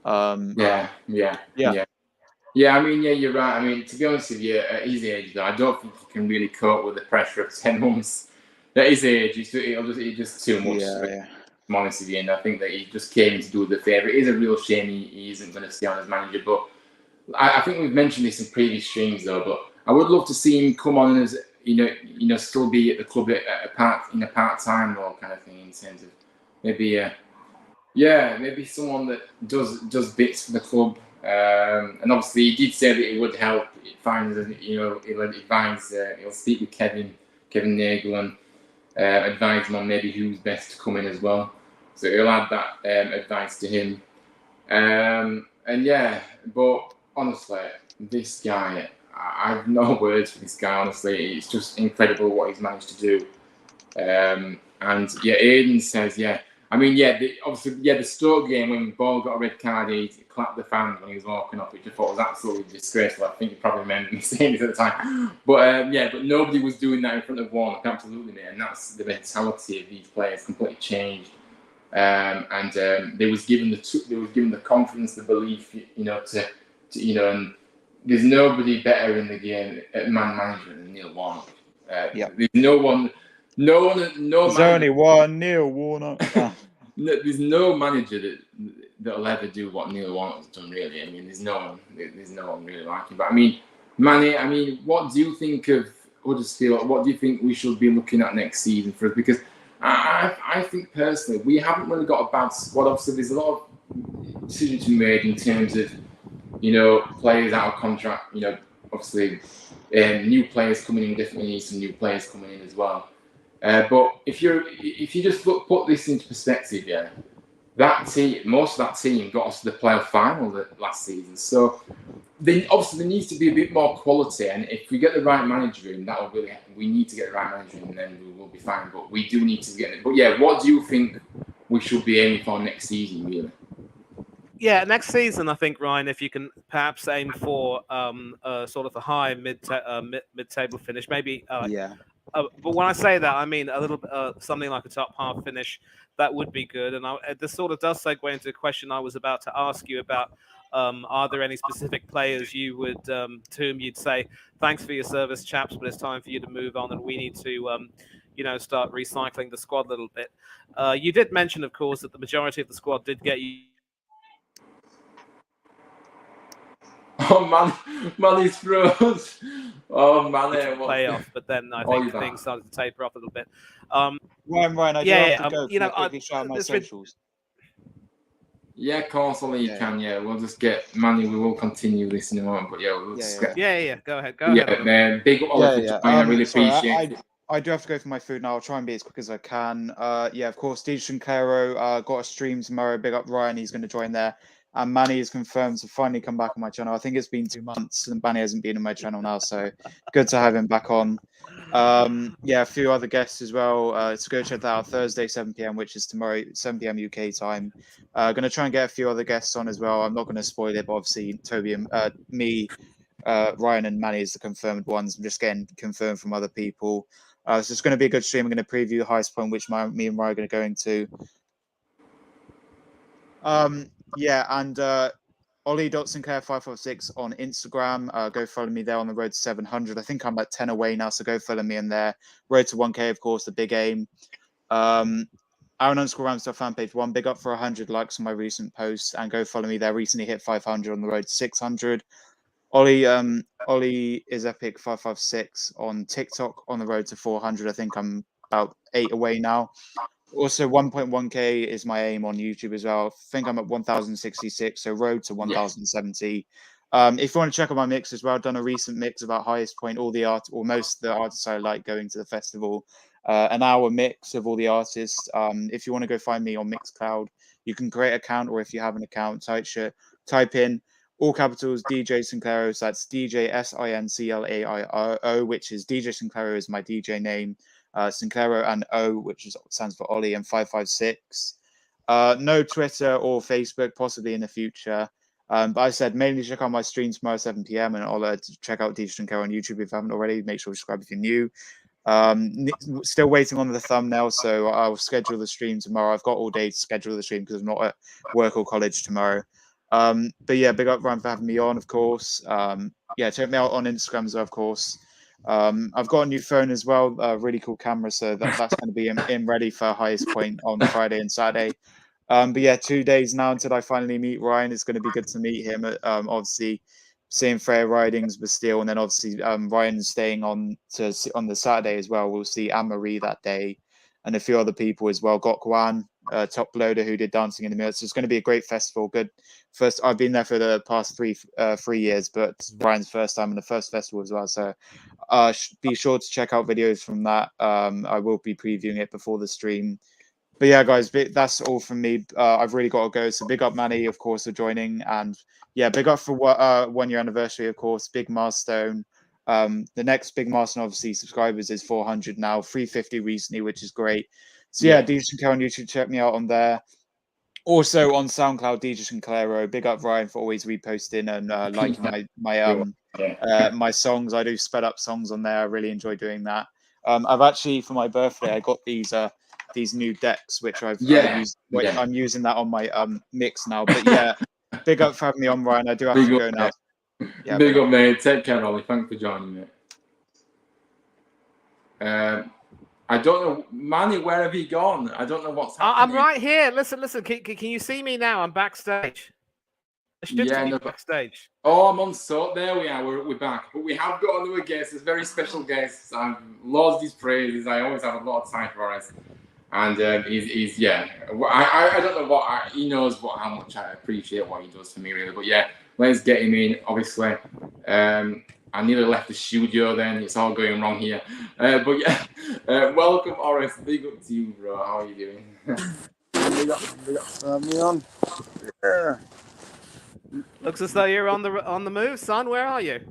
Yeah. I mean, you're right. I mean, to be honest with you, at his age, though, I don't think he can really cope with the pressure of 10 months. At his age, it's just too much. I'm honest with you, and I think that he just came in to do the favour. It is a real shame he isn't going to stay on as manager. But I think we've mentioned this in previous streams, though. But I would love to see him come on as still be at the club in a part-time role kind of thing, in terms of maybe maybe someone that does bits for the club. And obviously, he did say that it would help. He'll speak with Kevin Nagel and advise him on maybe who's best to come in as well. So he'll add that advice to him. But honestly, this guy, I have no words for this guy. Honestly, it's just incredible what he's managed to do. Aidan says, the Stoke game when Ball got a red card, he clapped the fans when he was walking off, which I thought was absolutely disgraceful. I think you probably remember me saying this at the time. But nobody was doing that in front of Warnock, absolutely, mate. And that's the mentality of these players completely changed They was given the confidence, the belief, and there's nobody better in the game at man management than Neil Warnock. There's no There's only one Neil Warnock. There's no manager that'll ever do what Neil Warnock's done. Really, I mean, there's no one really like him. But I mean, Manny, what do you think of Huddersfield? What do you think we should be looking at next season for us? Because I think personally, we haven't really got a bad squad. Obviously, there's a lot of decisions to be made in terms of, players out of contract. Obviously, new players coming in, definitely need some new players coming in as well. But if you just put this into perspective, most of that team got us to the playoff final last season. So there needs to be a bit more quality, and if we get the right manager in, we need to get the right manager in, and then we will be fine. But we do need to get it. But yeah, what do you think we should be aiming for next season, really? Yeah, next season, I think, Ryan, if you can perhaps aim for sort of a high mid-table finish, maybe. But when I say that, I mean a little something like a top half finish. That would be good. And this sort of does segue into a question I was about to ask you about. Are there any specific players you would, to whom you'd say, thanks for your service, chaps, but it's time for you to move on, and we need to, start recycling the squad a little bit. You did mention, of course, that the majority of the squad did get you. Oh man, he's froze. Oh man, playoff, but then I think things started to taper off a little bit. Ryan, I do have to go. Can I quickly shout my socials? Yeah, of course, only you can. Yeah, we'll just get Manny. We will continue listening on, but we'll just get. Go ahead. Man, big up Oliver. I really appreciate it. I do have to go for my food now. I'll try and be as quick as I can. Of course, DJ Sinclairo got a stream tomorrow. Big up Ryan. He's going to join there. And Manny is confirmed to finally come back on my channel. I think it's been 2 months and Manny hasn't been on my channel now, so good to have him back on. A few other guests as well. So go check that out Thursday, 7 p.m, which is tomorrow, 7 p.m. UK time. Going to try and get a few other guests on as well. I'm not going to spoil it, but obviously Toby and me, Ryan and Manny is the confirmed ones. I'm just getting confirmed from other people. So it's going to be a good stream. I'm going to preview the highest point, which me and Ryan are going to go into. Ollie.Sinclair556 on Instagram. Go follow me there on the road to 700. I think I'm at 10 away now, so go follow me in there. Road to 1K, of course, the big aim. Aaron_Ramsdale fan page 1. Big up for 100 likes on my recent posts, and go follow me there. Recently hit 500 on the road to 600. Ollie is epic 556 on TikTok on the road to 400. I think I'm about 8 away now. Also, 1.1K is my aim on YouTube as well. I think I'm at 1,066, so road to 1,070. If you want to check out my mix as well, I've done a recent mix about highest point, all the art, or most of the artists I like going to the festival. An hour mix of all the artists. If you want to go find me on Mixcloud, you can create an account, or if you have an account, type in all capitals DJ Sinclairo. So that's DJ Sinclairo, which is DJ Sinclairo is my DJ name. Sinclairo and O, which stands for Ollie, and 556. No Twitter or Facebook, possibly in the future. But I said mainly check out my stream tomorrow 7 p.m. and I'll check out DJ Sinclairo on YouTube if you haven't already. Make sure to subscribe if you're new. Still waiting on the thumbnail, so I'll schedule the stream tomorrow. I've got all day to schedule the stream because I'm not at work or college tomorrow. But yeah, big up Ryan for having me on, of course. Check me out on Instagram as well, of course. I've got a new phone as well, a really cool camera, so that's going to be in ready for highest point on Friday and Saturday. But yeah, 2 days now until I finally meet Ryan. It's going to be good to meet him. Obviously, seeing Freya Ridings, Bastille, and then obviously Ryan staying on the Saturday as well. We'll see Anne-Marie that day, and a few other people as well. Got Guan, Top Loader, who did Dancing in the Mirror. So it's going to be a great festival. Good first. I've been there for the past 3 years, but Ryan's first time in the first festival as well. So be sure to check out videos from that. I will be previewing it before the stream. But yeah, guys, that's all from me. I've really got to go. So big up Manny, of course, for joining. And yeah, big up for 1 year anniversary, of course. Big milestone. The next big milestone, obviously, subscribers is 400 now. 350 recently, which is great. So yeah, DJ Sinclairo on YouTube, check me out on there. Also on SoundCloud, DJ Sinclairo. Big up Ryan for always reposting and liking my songs. I do sped up songs on there. I really enjoy doing that. I've actually, for my birthday, I got these these new decks, which I'm using that on my mix now. But yeah, big up for having me on, Ryan. I do have to go now. Yeah, big up, mate. Take care, Ollie. Thanks for joining me. I don't know, Manny. Where have you gone? I don't know what's happening. I'm right here. Listen. Can you see me now? I'm backstage. I should be backstage. Oh, I'm on so. There we are. We're back. But we have got another guest. It's a very special guest. I've lost his praises. I always have a lot of time for us. And he's yeah. I don't know what he knows how much I appreciate what he does for me, really. But yeah, let's get him in. Obviously, I nearly left the studio. Then it's all going wrong here. But yeah, welcome, Horace. Big up to you, bro. How are you doing? Big up. Me on. Yeah. Looks as though you're on the move, son. Where are you?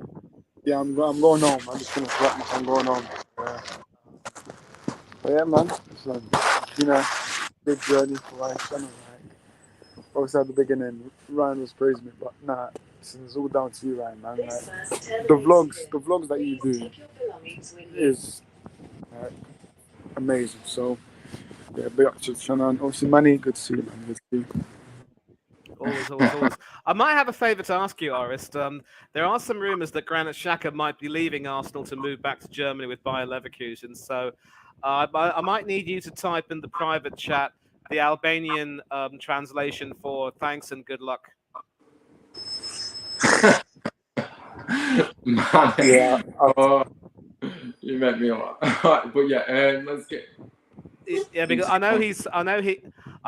Yeah, I'm going home. I'm just gonna wrap I'm going home. But yeah, man, it's been a big journey for life. Obviously at the beginning, Ryan was praising me, but nah, it's all down to you, Ryan, man. Like, the vlogs that you do is amazing. So yeah, big up to Channel. Obviously, Manny, good to see you, man. Good to see you. Always. I might have a favour to ask you, Orest. There are some rumours that Granit Xhaka might be leaving Arsenal to move back to Germany with Bayer Leverkusen. So I might need you to type in the private chat the Albanian translation for thanks and good luck. Man, yeah. Oh, you meant me a lot. But yeah, let's get. Yeah, because I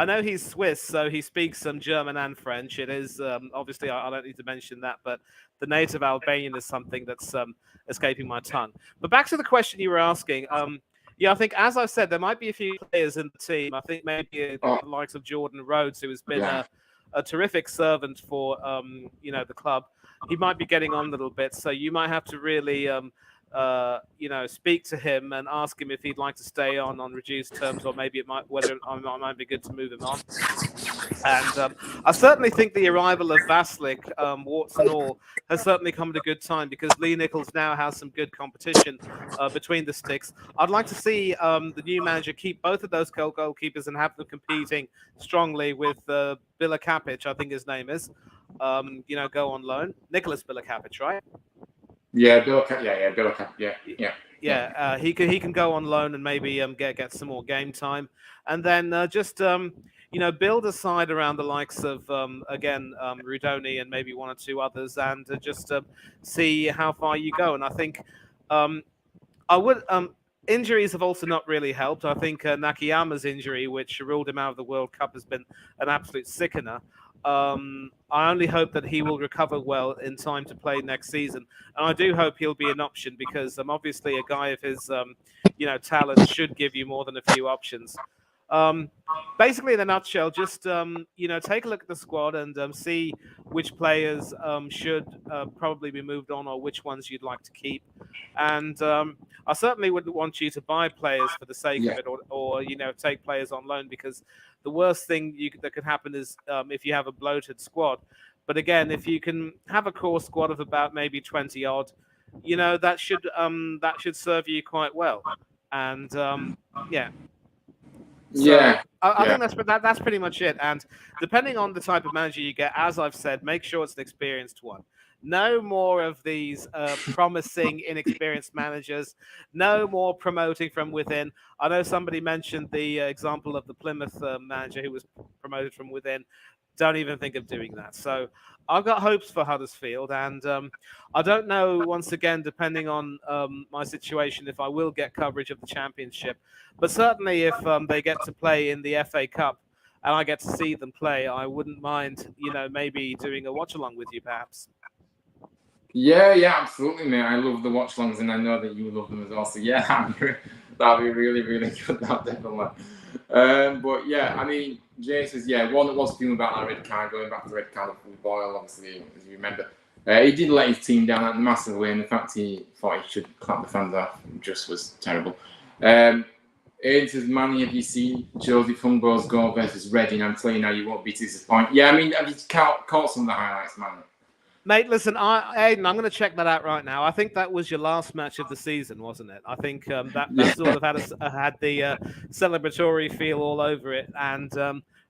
know he's Swiss, so he speaks some German and French. It is obviously I don't need to mention that, but the native Albanian is something that's escaping my tongue. But back to the question you were asking. Yeah, I think as I said, there might be a few players in the team. I think maybe the likes of Jordan Rhodes, who has been a terrific servant for the club. He might be getting on a little bit, so you might have to really speak to him and ask him if he'd like to stay on reduced terms, or maybe it might be good to move him on. And I certainly think the arrival of Vaslik, warts and all, has certainly come at a good time, because Lee Nichols now has some good competition between the sticks. I'd like to see the new manager keep both of those goalkeepers and have them competing strongly with Bilakapic, I think his name is, go on loan. Nicholas Bilakapic, right? Yeah, Bilakapic, yeah. He can go on loan and maybe get some more game time, and then build a side around the likes of Rudoni and maybe one or two others, and just see how far you go. And I think injuries have also not really helped. I think Nakayama's injury, which ruled him out of the World Cup, has been an absolute sickener. I only hope that he will recover well in time to play next season, and I do hope he'll be an option, because obviously a guy of his talent should give you more than a few options. Basically, in a nutshell, just take a look at the squad and see which players should probably be moved on, or which ones you'd like to keep. And I certainly wouldn't want you to buy players for the sake of it, or take players on loan, because the worst thing that could happen is if you have a bloated squad. But again, if you can have a core squad of about maybe 20 odd, that should serve you quite well. And I think that's pretty much it. And depending on the type of manager you get, as I've said, make sure it's an experienced one. No more of these promising, inexperienced managers. No more promoting from within. I know somebody mentioned the example of the Plymouth manager who was promoted from within. Don't even think of doing that. So I've got hopes for Huddersfield, and I don't know, once again, depending on my situation, if I will get coverage of the Championship. But certainly if they get to play in the FA Cup and I get to see them play, I wouldn't mind, maybe doing a watch-along with you, perhaps. Yeah, absolutely, mate. I love the watch-alongs, and I know that you love them as well. So yeah, that'd be really, really good. That definitely. But yeah, I mean, Jay says, one that was feeling about that red card, going back to the red card of Boyle, obviously, as you remember. He did let his team down at the massive way, and the fact he thought he should clap the fans off just was terrible. Ian says, Manny, have you seen Josie Fungbo's goal versus Reading? I'm telling you now, you won't be disappointed. Yeah, I mean, have you caught some of the highlights, man? Mate, listen, Aiden, I'm going to check that out right now. I think that was your last match of the season, wasn't it? I think that Yeah. sort of had the celebratory feel all over it, and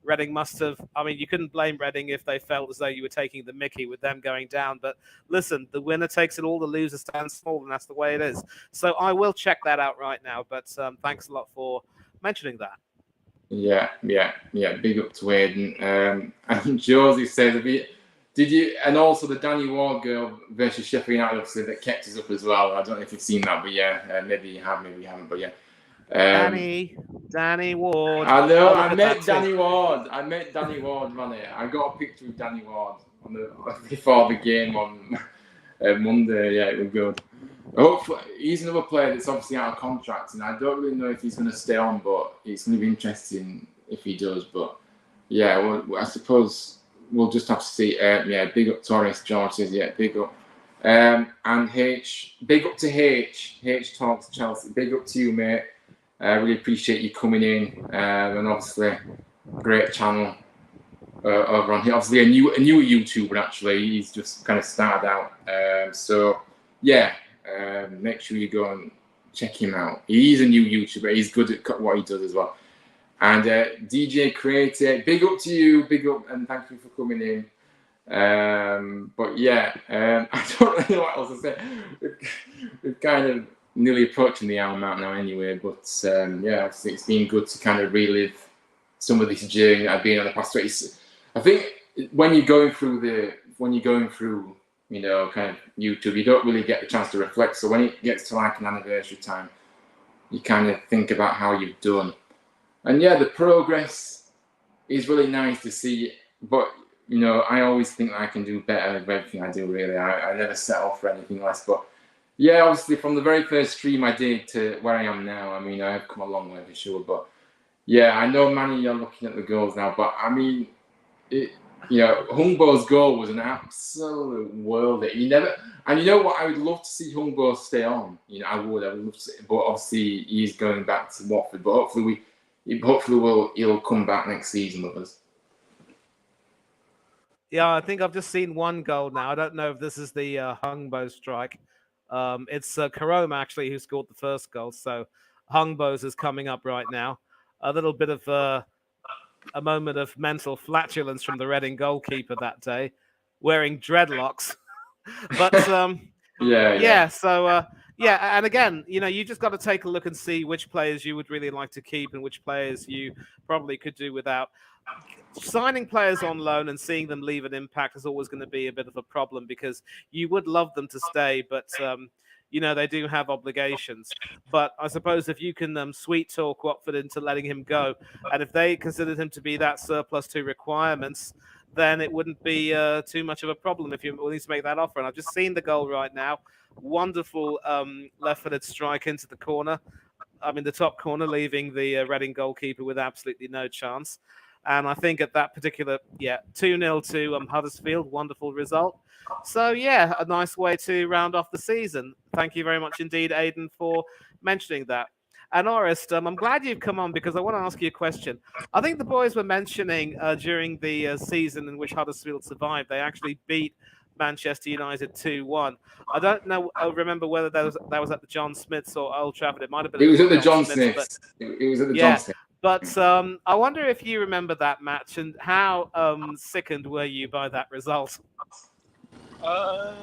Reading must have. I mean, you couldn't blame Reading if they felt as though you were taking the Mickey with them going down. But listen, the winner takes it all, the loser stands small, and that's the way it is. So I will check that out right now. But thanks a lot for mentioning that. Yeah. Big up to Aiden. And Josie says, did you? And also the Danny Ward girl versus Sheffield United, obviously, that kept us up as well. I don't know if you've seen that, but yeah, maybe you have, maybe you haven't, but yeah. Danny Ward. I know. Oh, I met Danny Ward. Man. I got a picture of Danny Ward before the game on Monday. Yeah, it was good. Hopefully, he's another player that's obviously out of contract, and I don't really know if he's going to stay on, but it's going to be interesting if he does. But yeah, well, I suppose we'll just have to see. Yeah, big up Torres. George says, yeah, big up. And big up to H. H talks Chelsea. Big up to you, mate. I really appreciate you coming in, and obviously, great channel over on here. Obviously, a new YouTuber. Actually, he's just kind of started out. So yeah, make sure you go and check him out. He's a new YouTuber. He's good at what he does as well. And DJ Creator, big up to you, big up, and thank you for coming in. But yeah, I don't really know what else to say. We've kind of nearly approaching the hour mark now anyway, but yeah, it's been good to kind of relive some of this journey I've been on the past 20. I think when you're going through you know, kind of YouTube, you don't really get the chance to reflect. So when it gets to like an anniversary time, you kind of think about how you've done. And yeah, the progress is really nice to see, but you know, I always think that I can do better with everything I do, really. I never settle for anything less, but yeah, obviously from the very first stream I did to where I am now, I mean, I've come a long way for sure. But yeah, I know, Manny, you're looking at the goals now, but I mean, you know, Hungbo's goal was an absolute worldie. And you know what? I would love to see Hungbo stay on. You know, I would love to see, but obviously he's going back to Watford. But hopefully he'll come back next season with us. Yeah, I think I've just seen one goal now. I don't know if this is the Hungbo strike. It's Karoma actually who scored the first goal. So Hungbo's is coming up right now. A little bit of a moment of mental flatulence from the Reading goalkeeper that day, wearing dreadlocks. But yeah. So yeah, and again, you know, you just got to take a look and see which players you would really like to keep and which players you probably could do without. Signing players on loan and seeing them leave an impact is always going to be a bit of a problem because you would love them to stay, but you know, they do have obligations. But I suppose if you can sweet talk Watford into letting him go, and if they considered him to be that surplus to requirements, then it wouldn't be too much of a problem if you're willing to make that offer. And I've just seen the goal right now. Wonderful left-footed strike into the corner. I mean, the top corner, leaving the Reading goalkeeper with absolutely no chance. And I think at that particular, 2-0 to Huddersfield, wonderful result. So, yeah, a nice way to round off the season. Thank you very much indeed, Aidan, for mentioning that. And Orest, I'm glad you've come on because I want to ask you a question. I think the boys were mentioning during the season in which Huddersfield survived, they actually beat Manchester United 2-1. I don't know. I remember whether that was at the John Smiths or Old Trafford. It might have been. It was at the John Smiths. It was at the John Smiths. But I wonder if you remember that match and how sickened were you by that result? I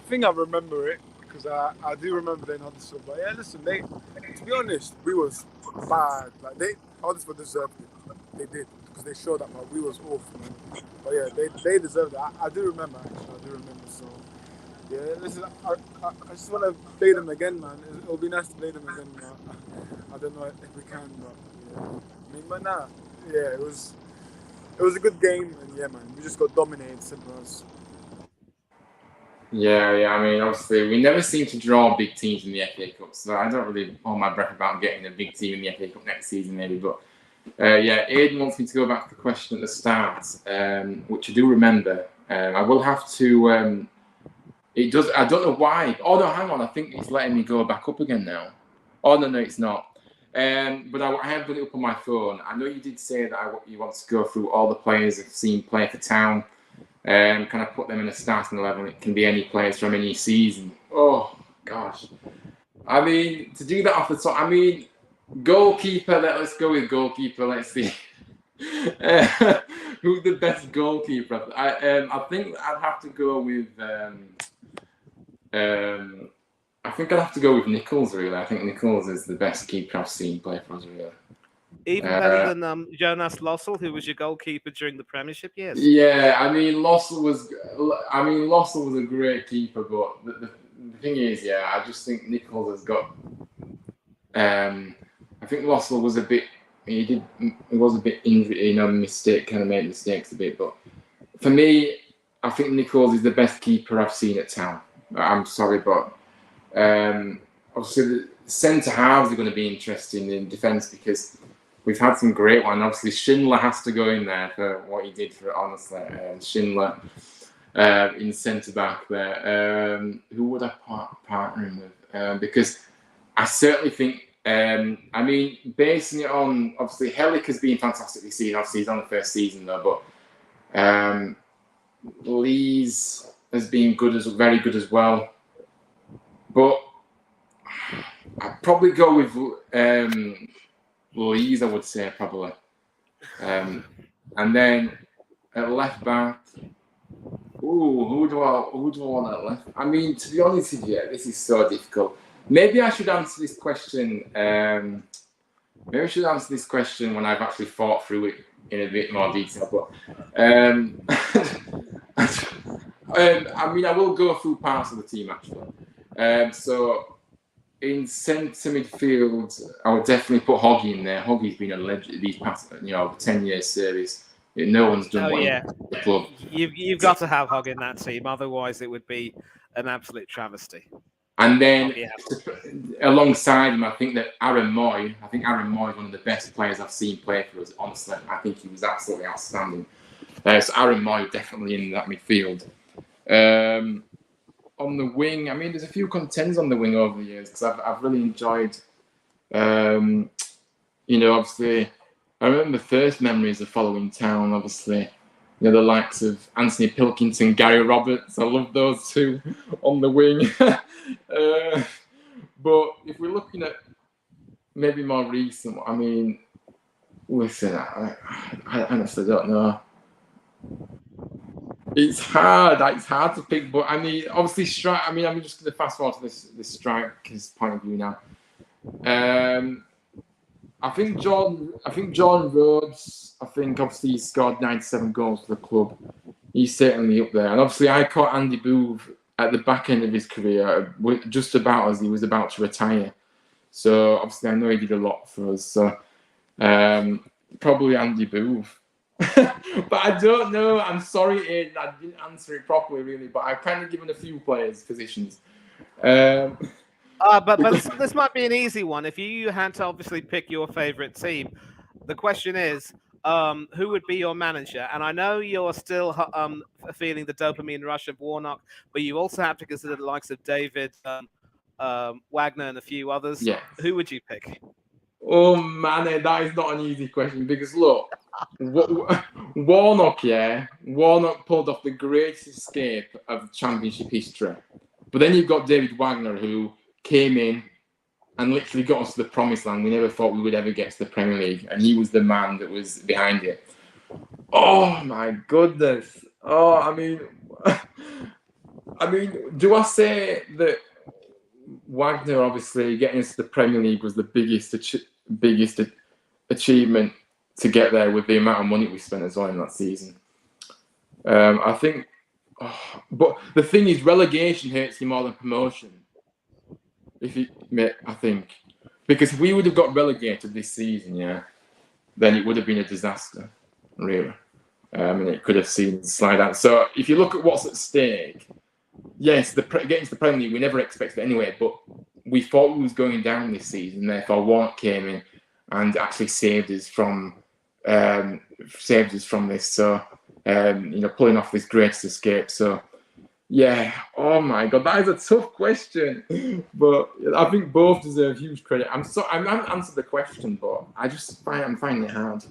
think I remember it because I do remember they Huddersfield. But yeah, listen, to be honest, we was bad. Like Huddersfield deserved it. They did because they showed up. But we was awful. Man. But yeah, they deserved it. I do remember. Actually, I do remember. So yeah, listen, I just want to play them again, man. It'll be nice to play them again. I don't know if we can, but. But nah, yeah, it was a good game, and yeah, man, we just got dominated, simple as. Yeah. I mean, obviously, we never seem to draw big teams in the FA Cup, so I don't really hold my breath about getting a big team in the FA Cup next season, maybe. But yeah, Aidan wants me to go back to the question at the start, which I do remember. I will have to. It does. I don't know why. Oh no, hang on. I think it's letting me go back up again now. Oh no, it's not. But I have got it up on my phone. I know you did say that you want to go through all the players I've seen play for Town. Can I put them in a starting 11? It can be any players from any season. Oh, gosh. I mean, to do that off the top, I mean, goalkeeper, let's go with goalkeeper. Let's see. Who's the best goalkeeper? I think I'd have to go with... I think I'd have to go with Nichols, really. I think Nichols is the best keeper I've seen play for us, really. Even better than Jonas Lossell, who was your goalkeeper during the Premiership years. Yeah, I mean Lossell was a great keeper, but the thing is, yeah, I just think Nichols has got. I think Lossell was a bit. He was a bit injured, kind of made mistakes a bit. But for me, I think Nichols is the best keeper I've seen at Town. I'm sorry, but obviously the centre halves are going to be interesting in defence because we've had some great ones. Obviously, Schindler has to go in there for what he did for honestly. Schindler in centre back there. Who would I partner him with? Because I certainly think. I mean, basing it on obviously Helic has been fantastic this season. Obviously, he's on the first season though, but Lees has been very good as well. But I'd probably go with Lees, I would say probably. And then at left back, who do I want at left? I mean, to be honest with you, this is so difficult. Maybe I should answer this question. Maybe I should answer this question when I've actually thought through it in a bit more detail. But I mean, I will go through parts of the team actually. So in centre midfield, I would definitely put Hoggy in there. Hoggy's been a legend these past, 10 years service. No one's done what he did at the club. You've got to have Hogg in that team, otherwise it would be an absolute travesty. And then alongside him, I think Aaron Moy is one of the best players I've seen play for us. Honestly, I think he was absolutely outstanding. So Aaron Moy definitely in that midfield. On the wing, I mean, there's a few contenders on the wing over the years because I've really enjoyed. Obviously, I remember first memories of following Town. Obviously, the likes of Anthony Pilkington, Gary Roberts. I love those two on the wing. But if we're looking at maybe more recent, I mean, listen, I honestly don't know. It's hard to pick, but I mean, obviously, strike. I mean, I'm just going to fast forward to this striker's point of view now. I think John Rhodes. I think obviously he scored 97 goals for the club. He's certainly up there, and obviously I caught Andy Booth at the back end of his career, just about as he was about to retire. So obviously I know he did a lot for us. So probably Andy Booth. But I don't know. I'm sorry, Aiden. I didn't answer it properly, really. But I've kind of given a few players positions. But this might be an easy one. If you had to obviously pick your favourite team, the question is, who would be your manager? And I know you're still feeling the dopamine rush of Warnock, but you also have to consider the likes of David Wagner and a few others. Yeah. Who would you pick? Oh man, that is not an easy question because look, Warnock pulled off the greatest escape of Championship history. But then you've got David Wagner, who came in and literally got us to the promised land. We never thought we would ever get to the Premier League, and he was the man that was behind it. Oh my goodness! Oh, I mean, do I say that Wagner obviously getting us to the Premier League was the biggest achievement to get there with the amount of money we spent as well in that season? I think. But the thing is, relegation hurts you more than promotion. I think, because if we would have got relegated this season, then it would have been a disaster, really, and it could have seen slide out. So if you look at what's at stake, yes, getting to the Premier League, we never expected it anyway. But we thought we was going down this season. Therefore, Warnock came in and actually saved us from this. So. Pulling off this greatest escape. So, yeah. Oh my God, that is a tough question. But I think both deserve huge credit. I haven't answered the question, but I'm finding it hard.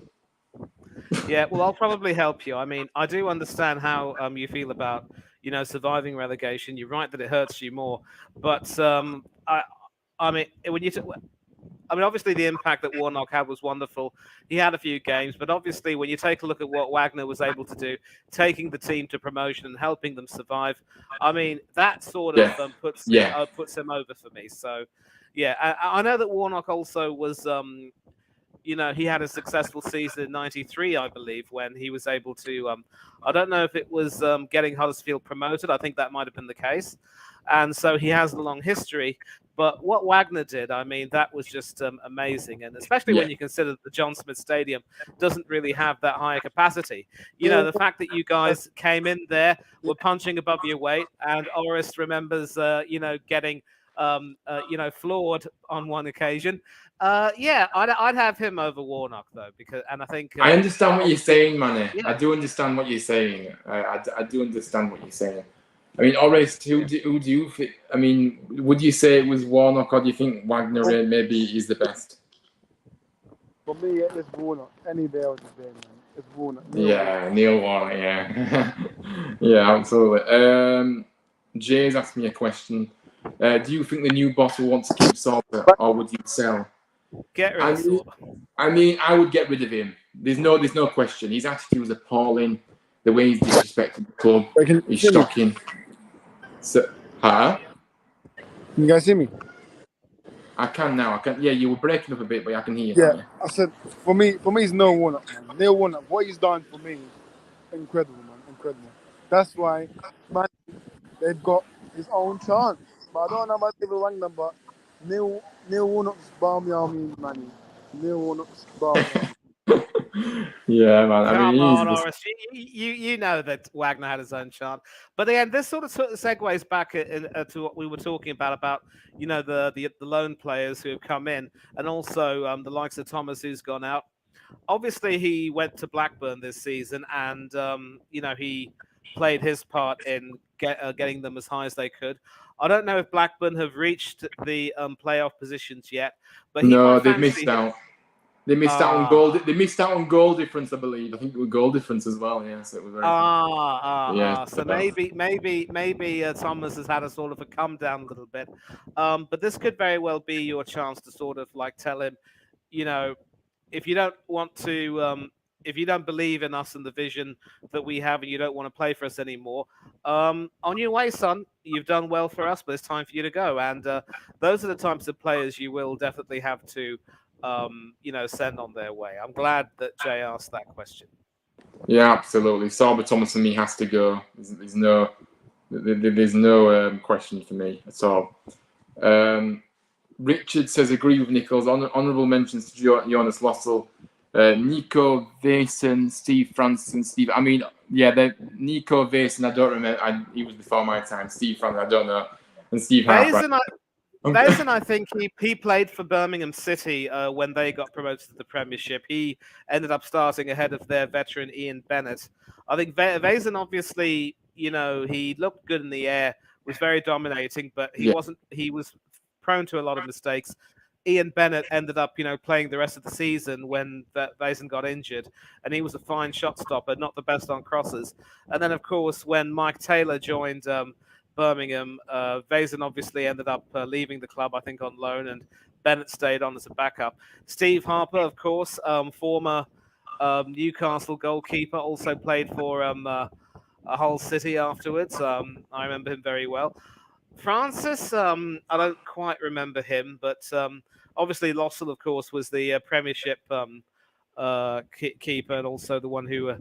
Yeah, well, I'll probably help you. I mean, I do understand how you feel about surviving relegation. You're right that it hurts you more, but I mean, obviously the impact that Warnock had was wonderful. He had a few games, but obviously when you take a look at what Wagner was able to do, taking the team to promotion and helping them survive, I mean, that sort of Yeah. puts him over for me. So, yeah, I know that Warnock also was. He had a successful season in '93, I believe, when he was able to. I don't know if it was getting Huddersfield promoted. I think that might have been the case, and so he has a long history. But what Wagner did, I mean, that was just amazing, and especially when you consider that the John Smith Stadium doesn't really have that high capacity. The fact that you guys came in there, were punching above your weight, and Orist remembers, getting, floored on one occasion. Yeah, I'd have him over Warnock though, and I think I understand what you're saying, Manny. Yeah. I do understand what you're saying. I do understand what you're saying. I mean, Orest, who do you think? I mean, would you say it was Warnock, or do you think Wagner maybe is the best? For me, it's Warnock. Any day of the day, man. It's Warnock. Neil Warnock, yeah. Yeah, absolutely. Jay's asked me a question. Do you think the new boss will want to keep Sorba, or would you sell? Get rid of Sorba. I mean, I would get rid of him. There's no question. His attitude was appalling. The way he's disrespected the club is shocking. So, Can you guys hear me? I can now. Yeah, you were breaking up a bit, but I can hear you. Yeah, I said for me, it's Neil Warnock, man. Neil Warnock, what he's done for me is incredible, man. Incredible. That's why, man, they've got his own chance. But I don't know about David Wagner, but Neil Warnock's balmy army, man. Neil Warnock's balmy army. Yeah, man. Come on, Horace. You know that Wagner had his own chance. But again, this sort of segues back to what we were talking about the loan players who have come in, and also the likes of Thomas, who's gone out. Obviously, he went to Blackburn this season, and he played his part in getting them as high as they could. I don't know if Blackburn have reached the playoff positions yet, but they've missed out. They missed out on goal. They missed out on goal difference, I believe. I think it was goal difference as well. Yeah, so it was very. So maybe Thomas has had a sort of a come down a little bit, but this could very well be your chance to sort of like tell him, if you don't want to, if you don't believe in us and the vision that we have, and you don't want to play for us anymore, on your way, son. You've done well for us, but it's time for you to go. And those are the types of players you will definitely have to. Send on their way. I'm glad that Jay asked that question. Yeah, absolutely. Sorba, Thomas, and me has to go. There's no question for me at all. Richard says, agree with Nichols. Honourable mentions to Jonas Lossell, Nico Vason, Steve Francis, and Steve. I mean, Nico Vason. I don't remember. He was before my time. Steve Francis, I don't know. And Steve Harper. Vason, I think he played for Birmingham City when they got promoted to the Premiership. He ended up starting ahead of their veteran Ian Bennett. I think Vason, obviously, he looked good in the air, was very dominating, but he was prone to a lot of mistakes. Ian Bennett ended up, playing the rest of the season when Vason got injured, and he was a fine shot stopper, not the best on crosses. And then, of course, when Mike Taylor joined Birmingham, Vason obviously ended up leaving the club, I think, on loan, and Bennett stayed on as a backup. Steve Harper, of course, former Newcastle goalkeeper, also played for Hull City afterwards. I remember him very well. Francis, I don't quite remember him, but obviously Lossell, of course, was the Premiership keeper, and also the one who,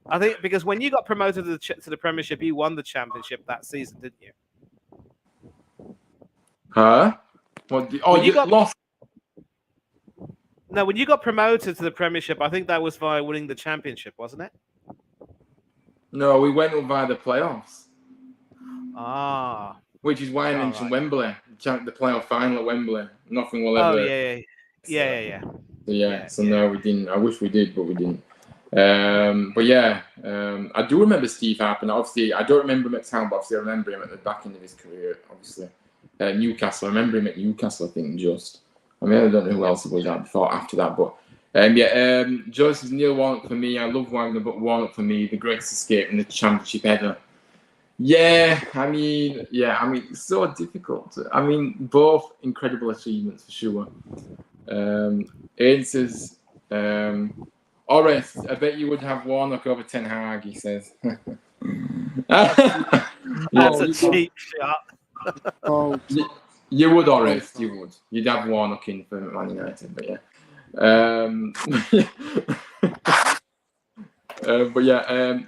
I think because when you got promoted to the Premiership, you won the Championship that season, didn't you? Huh? You lost. No, when you got promoted to the Premiership, I think that was via winning the Championship, wasn't it? No, we went via the playoffs. Ah. Which is why I mentioned Wembley, the playoff final at Wembley. Nothing will ever. Oh, yeah. No, we didn't. I wish we did, but we didn't. I do remember Steve Harper. And obviously, I don't remember him at town, but obviously I remember him at the back end of his career, obviously. Newcastle. I remember him at Newcastle, I think, just. I don't know who else he was at after that, but Joseph Neil Warnock for me. I love Wagner, but Warnock for me, the greatest escape in the championship ever. It's so difficult. Both incredible achievements for sure. Ian says, Orest, I bet you would have Warnock over Ten Hag, he says. That's a cheap shot. You would, Orest, you would. You'd have Warnock in for Man United, but yeah.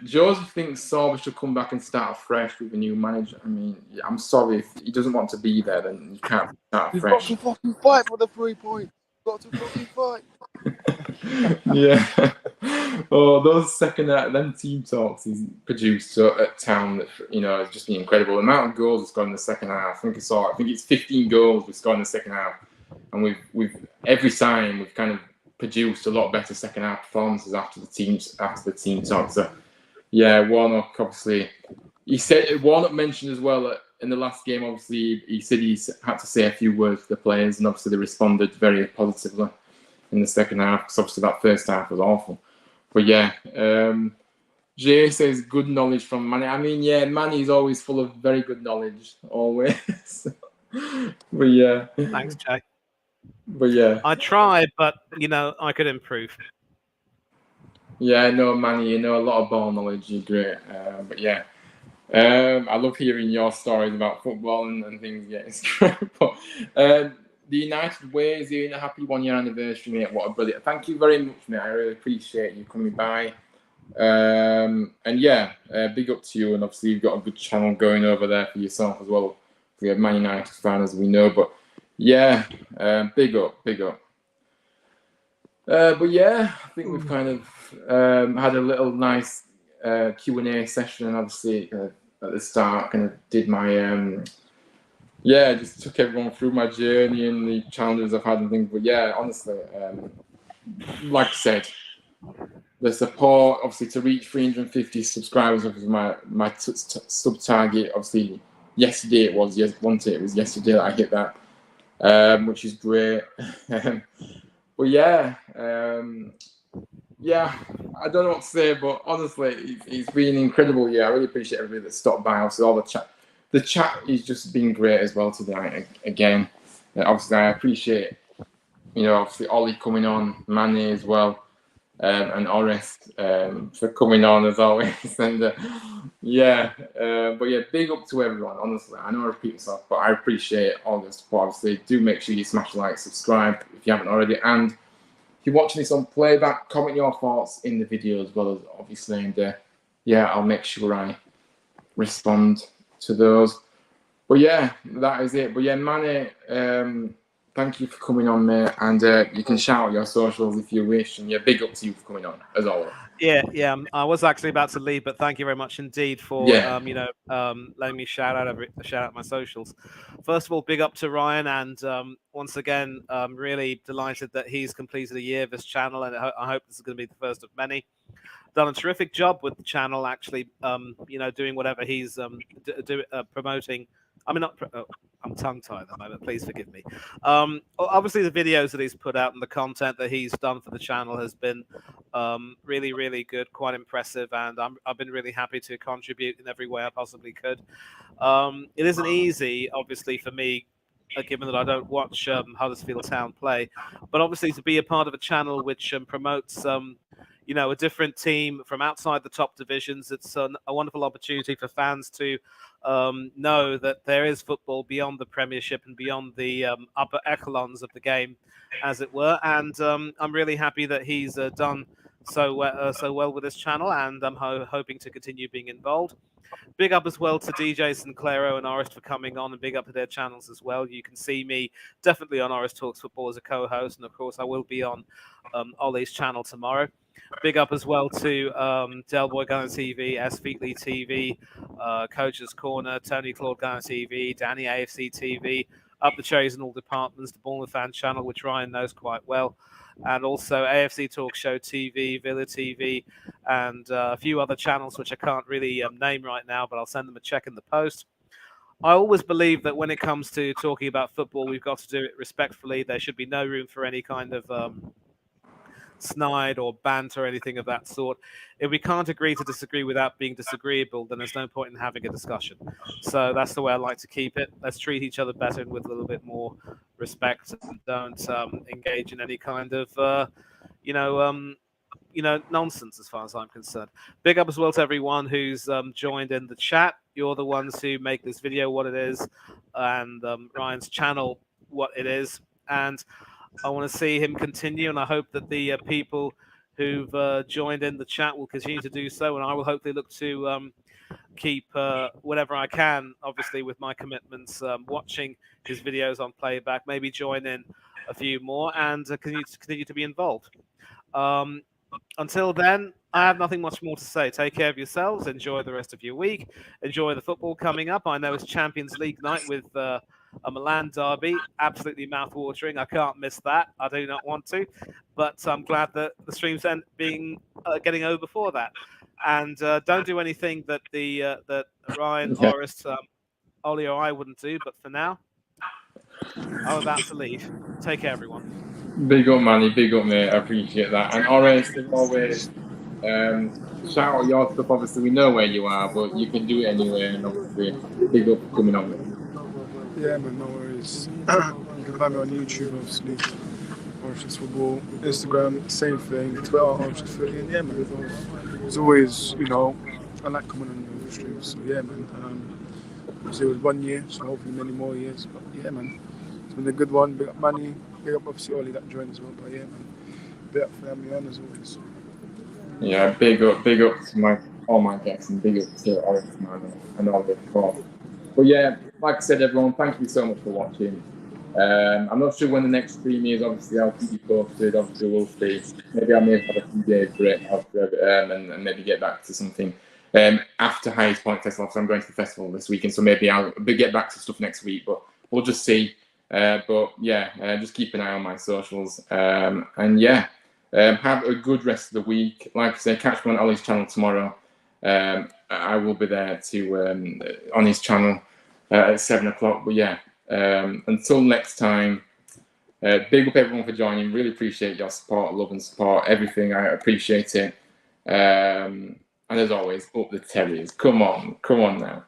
Joseph thinks Sorba should come back and start fresh with a new manager. I'm sorry, if he doesn't want to be there, then you can't start fresh. You've got to fucking fight for the 3 points. Got to fucking fight. Yeah. Oh, those them team talks he's produced at Town that has just been incredible. The amount of goals we've got in the second half. I think it's 15 goals we've scored in the second half, and we've every time we've kind of produced a lot better second half performances after the team talk. So yeah, Warnock obviously. Warnock mentioned as well that in the last game, obviously he said he had to say a few words to the players, and obviously they responded very positively in the second half, because obviously that first half was awful. But yeah, Jay says good knowledge from Manny. Manny's always full of very good knowledge, always. But yeah. Thanks, Jay. But yeah. I tried, but I could improve. Yeah, no, Manny, a lot of ball knowledge. You're great. But yeah. I love hearing your stories about football and things. Yeah, it's great. But the United Way is doing a happy 1 year anniversary, mate. What a brilliant! Thank you very much, mate. I really appreciate you coming by. Big up to you. And obviously, you've got a good channel going over there for yourself as well. We have Man United fans, as we know. But yeah, big up. But yeah, I think we've kind of had a little nice Q&A session, and obviously at the start kind of did my just took everyone through my journey and the challenges I've had and things. But yeah, honestly, like I said, the support obviously to reach 350 subscribers was my sub target. Obviously yesterday it was yesterday that I hit that, which is great. But yeah, I don't know what to say, but honestly, it's been incredible. Yeah, I really appreciate everybody that stopped by. Obviously, all the chat. The chat has just been great as well tonight. Again, obviously, I appreciate, obviously Ollie coming on, Manny as well, and Orest for coming on as always. And but yeah, big up to everyone. Honestly, I know I repeat myself, but I appreciate all the support. Obviously, do make sure you smash like, subscribe if you haven't already, and if you're watching this on playback, comment your thoughts in the video as well, as obviously, and I'll make sure I respond to those. But yeah, that is it. But yeah, Manny, thank you for coming on, mate, and you can shout out your socials if you wish, and big up to you for coming on as always. Yeah. I was actually about to leave, but thank you very much indeed for letting me shout out my socials. First of all, big up to Ryan, and once again, really delighted that he's completed a year of this channel, and I hope this is going to be the first of many. Done a terrific job with the channel, actually. Doing whatever he's promoting. I'm tongue-tied at the moment. Please forgive me. Obviously, the videos that he's put out and the content that he's done for the channel has been really, really good, quite impressive, and I've been really happy to contribute in every way I possibly could. It isn't easy, obviously, for me, given that I don't watch Huddersfield Town play, but obviously to be a part of a channel which promotes a different team from outside the top divisions. It's a wonderful opportunity for fans to know that there is football beyond the Premiership and beyond the upper echelons of the game, as it were. And I'm really happy that he's done so well with this channel, and I'm hoping to continue being involved. Big up as well to DJ Sinclairo and Orest for coming on, and big up to their channels as well. You can see me definitely on Orest Talks Football as a co-host, and of course I will be on Ollie's channel tomorrow. Big up as well to Del Boy Gunner TV, S. Featley TV, Coach's Corner, Tony Claude Gunner TV, Danny AFC TV, Up the Cherries in all departments, the Bournemouth Fan channel, which Ryan knows quite well, and also AFC Talk Show TV, Villa TV, and a few other channels which I can't really name right now, but I'll send them a check in the post. I always believe that when it comes to talking about football, we've got to do it respectfully. There should be no room for any kind of snide or banter or anything of that sort. If we can't agree to disagree without being disagreeable, then there's no point in having a discussion. So that's the way I like to keep it. Let's treat each other better and with a little bit more respect, and don't engage in any kind of nonsense as far as I'm concerned. Big up as well to everyone who's joined in the chat. You're the ones who make this video what it is, and Ryan's channel what it is. And I want to see him continue, and I hope that the people who've joined in the chat will continue to do so. And I will hopefully look to keep whatever I can, obviously with my commitments, watching his videos on playback, maybe join in a few more, and continue to be involved. Until then, I have nothing much more to say. Take care of yourselves. Enjoy the rest of your week. Enjoy the football coming up. I know it's Champions League night with a Milan derby. Absolutely mouth-watering. I can't miss that. I do not want to. But I'm glad that the stream's getting over before that. And don't do anything that that Ryan, Orest, Ollie, or I wouldn't do. But for now, I'm about to leave. Take care, everyone. Big up, Manny. Big up, mate. I appreciate that. And Orest, as always, shout out your stuff. Obviously, we know where you are, but you can do it anyway. And obviously, big up for coming on, mate. Yeah, man, no worries. You can find me on YouTube, obviously. Orest Football, Instagram, same thing. Twitter, Orest 30. And yeah, man, it's always, I like coming on the streams. So yeah, man. It was 1 year, so hopefully many more years. But yeah, man, it's been a good one. Big up Manny. Big up obviously Ollie that joined as well. But yeah, man, big up for having me on as always. So. Yeah, big up to all my guests, and big up to Orest, man, and all the support. But yeah, like I said, everyone, thank you so much for watching. I'm not sure when the next stream is. Obviously, I'll keep you posted. Obviously, we'll see. Maybe I may have a few days break and maybe get back to something after Highest Point Festival. So I'm going to the festival this weekend, so maybe I'll get back to stuff next week. But we'll just see. But yeah, just keep an eye on my socials. And yeah, have a good rest of the week. Like I say, catch me on Ollie's channel tomorrow. I will be there on his channel at 7 o'clock. But yeah, until next time, big up everyone for joining. Really appreciate your support, love and support, everything. I appreciate it. And as always, up the Terriers. Come on now.